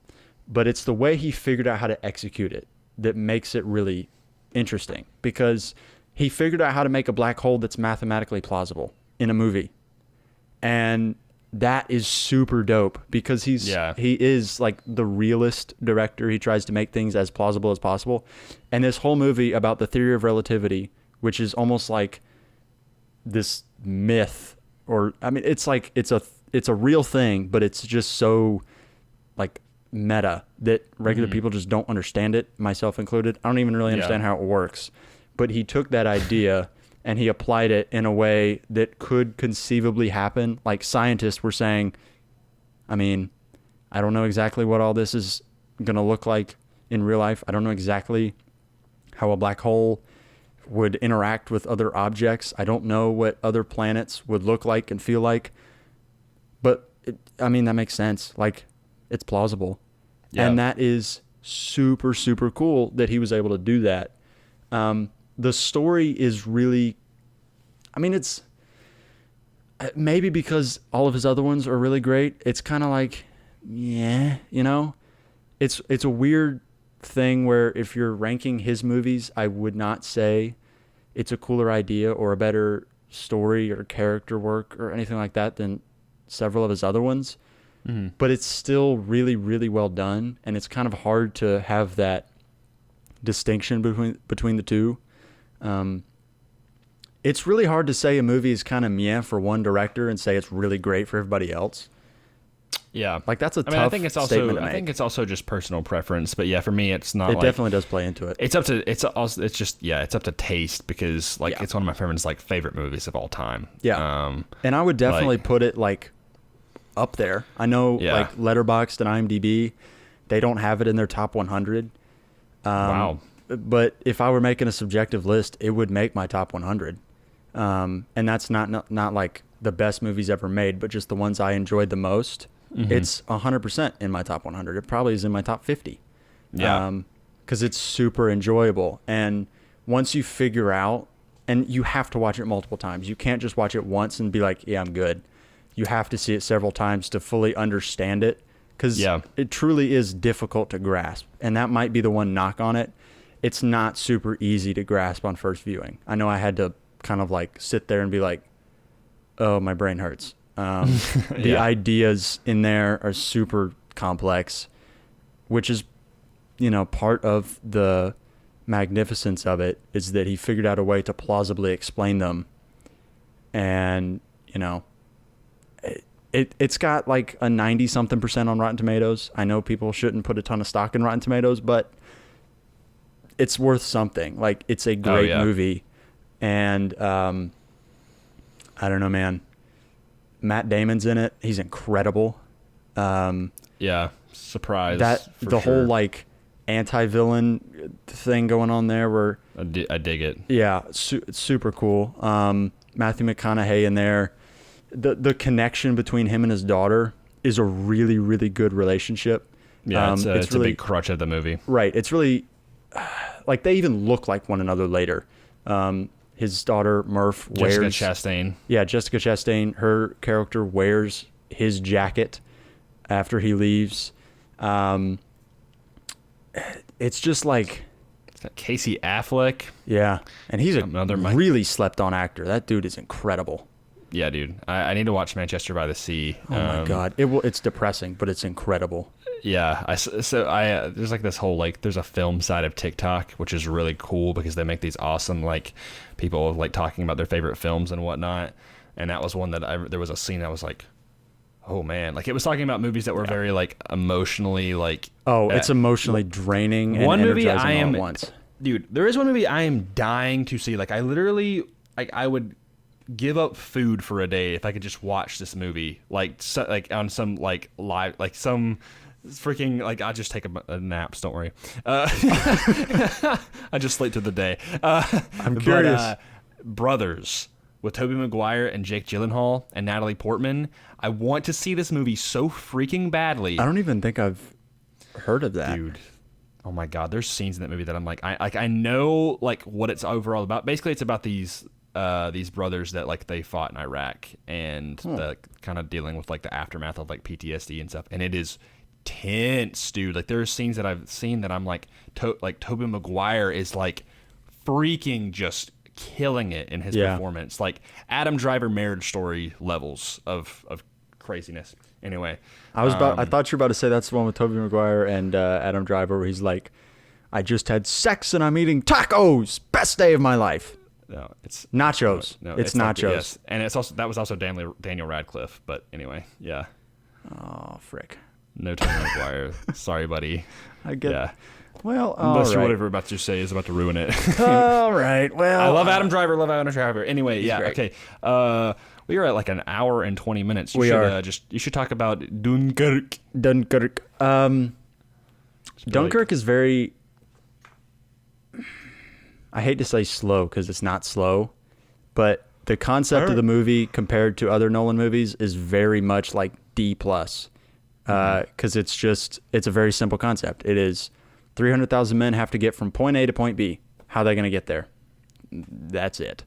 but it's the way he figured out how to execute it that makes it really interesting, because he figured out how to make a black hole that's mathematically plausible in a movie. And that is super dope, because he is like the realist director. He tries to make things as plausible as possible. And this whole movie about the theory of relativity, which is almost like this myth, or I mean, it's like it's a real thing, but it's just so like meta that regular people just don't understand it, myself included. I don't even really understand how it works. But he took that idea and he applied it in a way that could conceivably happen. Like scientists were saying, I mean, I don't know exactly what all this is going to look like in real life. I don't know exactly how a black hole would interact with other objects. I don't know what other planets would look like and feel like. But, I mean, that makes sense. Like, it's plausible. Yeah. And that is super, super cool that he was able to do that. The story is really, I mean, it's maybe because all of his other ones are really great. It's kind of like, yeah, you know, it's a weird thing where if you're ranking his movies, I would not say it's a cooler idea or a better story or character work or anything like that than several of his other ones. Mm-hmm. But it's still really, really well done. And it's kind of hard to have that distinction between the two. It's really hard to say a movie is kind of meh for one director and say it's really great for everybody else. Yeah, like that's a tough statement to make. I think it's also just personal preference, but yeah, for me, it's not. It definitely does play into it. It's up to taste, because like it's one of my favorite movies of all time. Yeah, and I would definitely put it like up there. I know like Letterboxd and IMDb, they don't have it in their top 100. Wow. But if I were making a subjective list, it would make my top 100. And that's not like the best movies ever made, but just the ones I enjoyed the most. Mm-hmm. It's 100% in my top 100. It probably is in my top 50. Yeah. Because it's super enjoyable. And once you figure out, and you have to watch it multiple times. You can't just watch it once and be like, yeah, I'm good. You have to see it several times to fully understand it, because it truly is difficult to grasp. And that might be the one knock on it. It's not super easy to grasp on first viewing. I know I had to kind of like sit there and be like, oh, my brain hurts. The ideas in there are super complex, which is, you know, part of the magnificence of it is that he figured out a way to plausibly explain them. And, you know, it's got like a 90-something% on Rotten Tomatoes. I know people shouldn't put a ton of stock in Rotten Tomatoes, but it's worth something. Like, it's a great movie. And I don't know, man. Matt Damon's in it. He's incredible. Surprise. That the whole like anti-villain thing going on there, where I dig it. Yeah, it's super cool. Matthew McConaughey in there. The connection between him and his daughter is a really, really good relationship. Yeah, it's really a big crutch of the movie. Right. It's really like they even look like one another later. His daughter Murph wears Jessica Chastain. Yeah, Jessica Chastain. Her character wears his jacket after he leaves. It's just like it's got Casey Affleck. Yeah, and he's another really slept on actor. That dude is incredible. Yeah, dude. I need to watch Manchester by the Sea. Oh my god, it's depressing, but it's incredible. Yeah, there's like this whole like there's a film side of TikTok, which is really cool because they make these awesome like people like talking about their favorite films and whatnot. And that was one that there was a scene I was like, oh man, like it was talking about movies that were very like emotionally like. Oh, it's emotionally draining and one movie energizing I am, all at once. dude. There is one movie I am dying to see. Like I literally, like I would give up food for a day if I could just watch this movie. Like like on some like live, like some freaking like I'll just take a naps. Don't worry. I just sleep through the day. I'm curious. But, Brothers with Tobey Maguire and Jake Gyllenhaal and Natalie Portman. I want to see this movie so freaking badly. I don't even think I've heard of that. Dude. Oh my God. There's scenes in that movie that I'm like, I know like what it's overall about. Basically it's about these brothers that like they fought in Iraq and the kind of dealing with like the aftermath of like PTSD and stuff. And it is tense, dude. Like there are scenes that I've seen that I'm like, Tobey Maguire is like freaking just killing it in his performance, like Adam Driver Marriage Story levels of craziness. Anyway, I thought you were about to say that's the one with Tobey Maguire and Adam Driver where he's like, I just had sex and I'm eating tacos, best day of my life. No, it's nachos. No, it's nachos. Like, yes. And it's also that was also Daniel Radcliffe. But anyway, yeah. Oh frick. No Tobey Maguire. Sorry, buddy. I get. Yeah. Well, unless right. whatever you're about to say is about to ruin it. All right. Well, I love Adam Driver. Anyway, yeah. great. Okay. We are at like an hour and 20 minutes. You should talk about Dunkirk. Dunkirk. Dunkirk is very. I hate to say slow because it's not slow, but the concept of the movie compared to other Nolan movies is very much like D+. Because it's a very simple concept. It is 300,000 men have to get from point A to point B. How are they going to get there? That's it.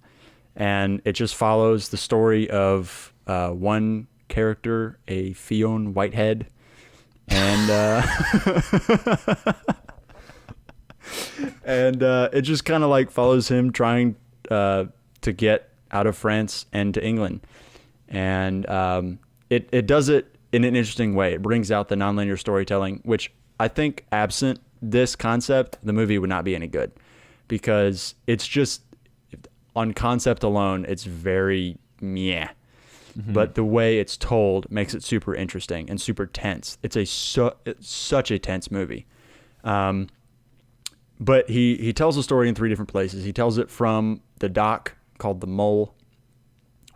And it just follows the story of one character, a Fionn Whitehead, and and it just kind of like follows him trying to get out of France and to England. And it does it in an interesting way. It brings out the nonlinear storytelling, which I think absent this concept, the movie would not be any good, because it's just on concept alone, it's very meh. Mm-hmm. But the way it's told makes it super interesting and super tense. It's such a tense movie. But he tells the story in 3 different places. He tells it from the dock called the Mole,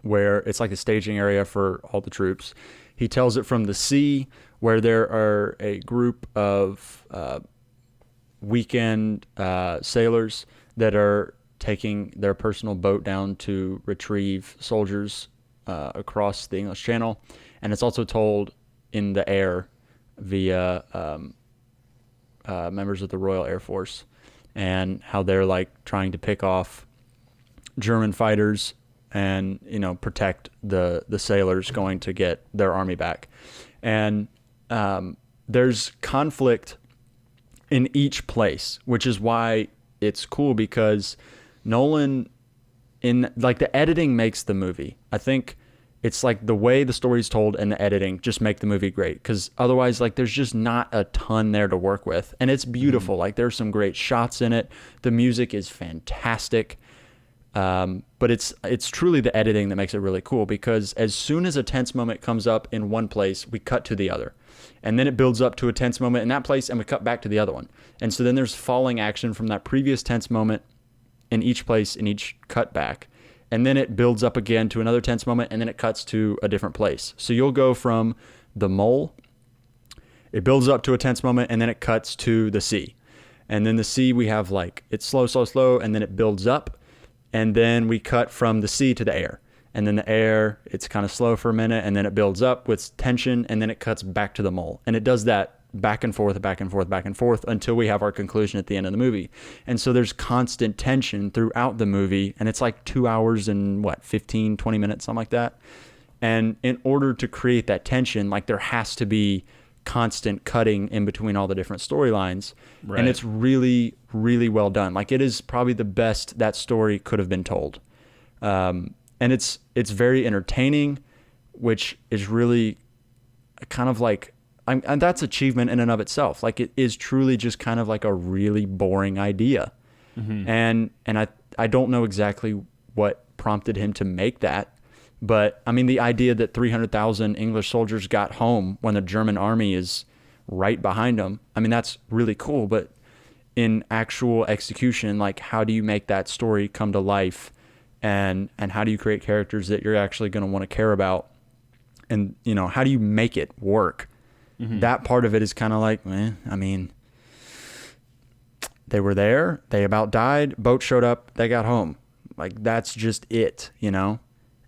where it's like a staging area for all the troops. He tells it from the sea, where there are a group of weekend sailors that are taking their personal boat down to retrieve soldiers across the English Channel. And it's also told in the air via members of the Royal Air Force, and how they're like trying to pick off German fighters and, you know, protect the sailors going to get their army back. And there's conflict in each place, which is why it's cool, because Nolan, in like the editing makes the movie. I think it's like the way the story's told and the editing just make the movie great, because otherwise like there's just not a ton there to work with. And it's beautiful. Like there's some great shots in it. The music is fantastic. But it's truly the editing that makes it really cool, because as soon as a tense moment comes up in one place, we cut to the other. And then it builds up to a tense moment in that place, and we cut back to the other one. And so then there's falling action from that previous tense moment in each place, in each cut back. And then it builds up again to another tense moment, and then it cuts to a different place. So you'll go from the Mole, it builds up to a tense moment, and then it cuts to the sea. And then the sea, we have like, it's slow, and then it builds up. And then we cut from the sea to the air. And then the air, it's kind of slow for a minute, and then it builds up with tension, and then it cuts back to the Mole. And it does that back and forth until we have our conclusion at the end of the movie. And so there's constant tension throughout the movie, and it's like 2 hours and 15, 20 minutes, something like that. And in order to create that tension, like there has to be constant cutting in between all the different storylines. Right. And it's really, really well done. Like it is probably the best that story could have been told. And it's very entertaining, which is really kind of like, and that's achievement in and of itself. Like it is truly just kind of like a really boring idea. Mm-hmm. And I don't know exactly what prompted him to make that, But I mean, the idea that 300,000 English soldiers got home when the German army is right behind them, I mean, that's really cool. But in actual execution, like, how do you make that story come to life, and how do you create characters that you're actually going to want to care about, and how do you make it work? That part of it is kind of like, I mean, they were there, they about died, boat showed up, they got home. Like, that's just it,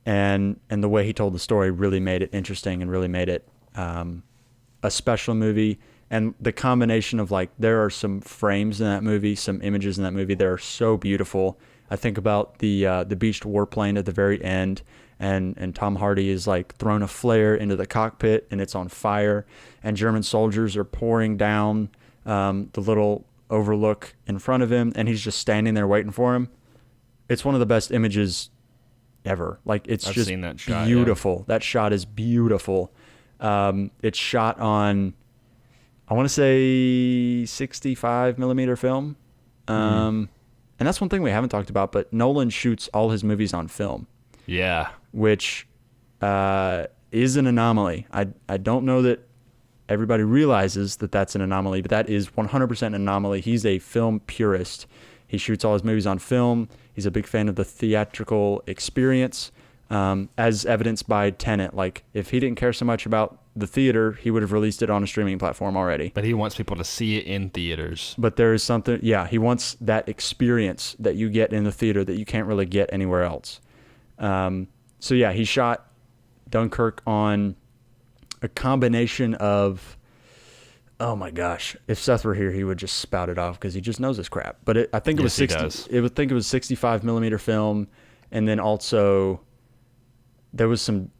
and the way he told the story really made it interesting and really made it a special movie. And the combination of, like, there are some frames in that movie, some images in that movie that are so beautiful. I think about the beached warplane at the very end, and Tom Hardy is, like, throwing a flare into the cockpit and it's on fire, and German soldiers are pouring down the little overlook in front of him, and he's just standing there waiting for him. It's one of the best images ever. Like, I've just seen that shot, beautiful. Yeah. That shot is beautiful. It's shot on, I want to say 65 millimeter film. And that's one thing we haven't talked about, but Nolan shoots all his movies on film. Yeah. Which is an anomaly. I don't know that everybody realizes that that's an anomaly, but that is 100% an anomaly. He's a film purist. He shoots all his movies on film. He's a big fan of the theatrical experience, as evidenced by Tenet. Like, if he didn't care so much about the theater, he would have released it on a streaming platform already. But he wants people to see it in theaters. But there is something, he wants that experience that you get in the theater that you can't really get anywhere else. He shot Dunkirk on a combination of, oh my gosh, if Seth were here, he would just spout it off because he just knows this crap. But I think it was 65 millimeter film, and then also there was some,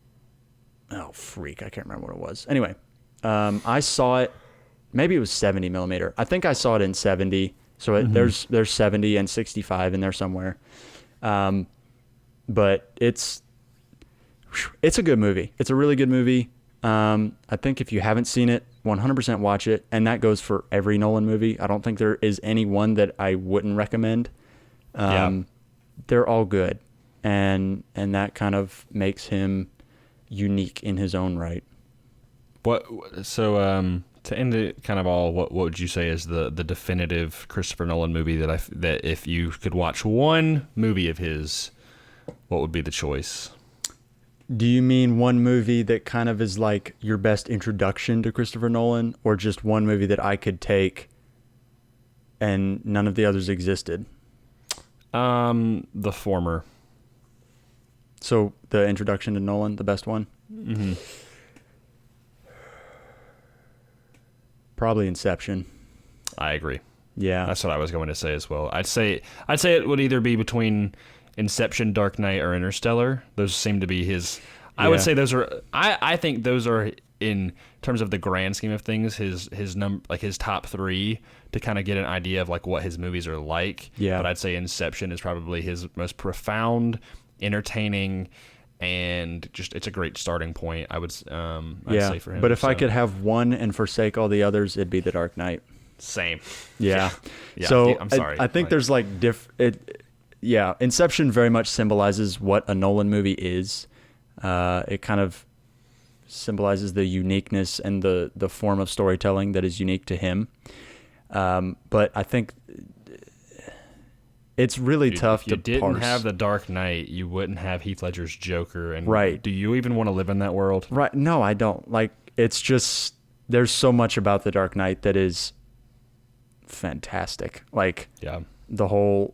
I can't remember what it was. Anyway, I saw it, maybe it was 70 millimeter. I think I saw it in 70. So there's 70 and 65 in there somewhere. But it's a good movie. It's a really good movie. I think if you haven't seen it, 100% watch it. And that goes for every Nolan movie. I don't think there is any one that I wouldn't recommend. They're all good. And that kind of makes him unique in his own right. To end it kind of all, what would you say is the definitive Christopher Nolan movie that if you could watch one movie of his, what would be the choice? Do you mean one movie that kind of is like your best introduction to Christopher Nolan, or just one movie that I could take and none of the others existed? The former. So the introduction to Nolan, the best one? Mm-hmm. Probably Inception. I agree. Yeah. That's what I was going to say as well. I'd say it would either be between Inception, Dark Knight, or Interstellar. Those seem to be his. I would say those are. I think those are, in terms of the grand scheme of things, his top three, to kind of get an idea of like what his movies are like. Yeah. But I'd say Inception is probably his most profound, entertaining, and just it's a great starting point. I'd say for him. But if I could have one and forsake all the others, it'd be The Dark Knight. Same. Yeah. Yeah. So I'm sorry. I think there's like Inception very much symbolizes what a Nolan movie is. It kind of symbolizes the uniqueness and the form of storytelling that is unique to him. But I think it's really tough to parse. If you didn't have The Dark Knight, you wouldn't have Heath Ledger's Joker. And right. Do you even want to live in that world? Right. No, I don't. Like, it's just, there's so much about The Dark Knight that is fantastic. Like, the whole,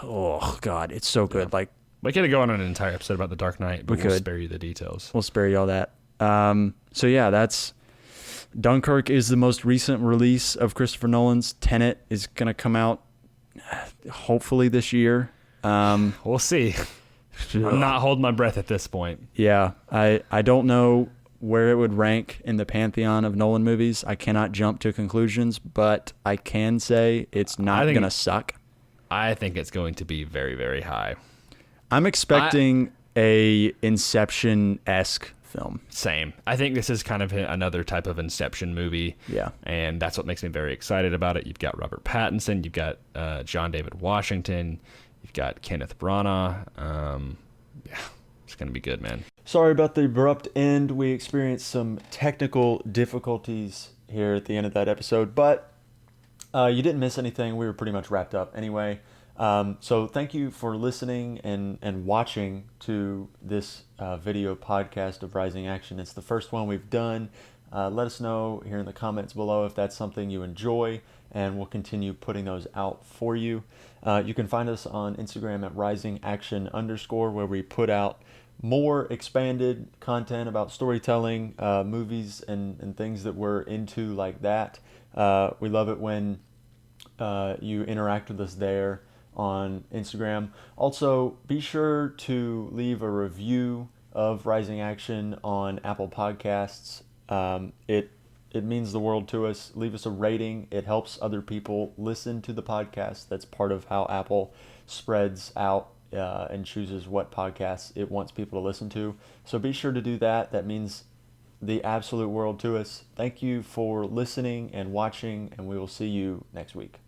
oh God, it's so good. Like, we could go on an entire episode about The Dark Knight, but we'll spare you the details. We'll spare you all that. That's Dunkirk is the most recent release of Christopher Nolan's. Tenet is going to come out hopefully this year. We'll see. I'm not holding my breath at this point. Yeah, I don't know where it would rank in the pantheon of Nolan movies. I cannot jump to conclusions, but I can say it's not going to suck. I think it's going to be very, very high. I'm expecting a Inception-esque film. Same. I think this is kind of another type of Inception movie. Yeah. And that's what makes me very excited about it. You've got Robert Pattinson. You've got John David Washington. You've got Kenneth Branagh. It's going to be good, man. Sorry about the abrupt end. We experienced some technical difficulties here at the end of that episode, but you didn't miss anything. We were pretty much wrapped up anyway. So thank you for listening and watching to this video podcast of Rising Action. It's the first one we've done. Let us know here in the comments below if that's something you enjoy, and we'll continue putting those out for you. You can find us on Instagram at risingaction_, where we put out more expanded content about storytelling, movies, and things that we're into like that. We love it when you interact with us there on Instagram. Also, be sure to leave a review of Rising Action on Apple Podcasts. It means the world to us. Leave us a rating. It helps other people listen to the podcast. That's part of how Apple spreads out and chooses what podcasts it wants people to listen to. So be sure to do that. That means the absolute world to us. Thank you for listening and watching, and we will see you next week.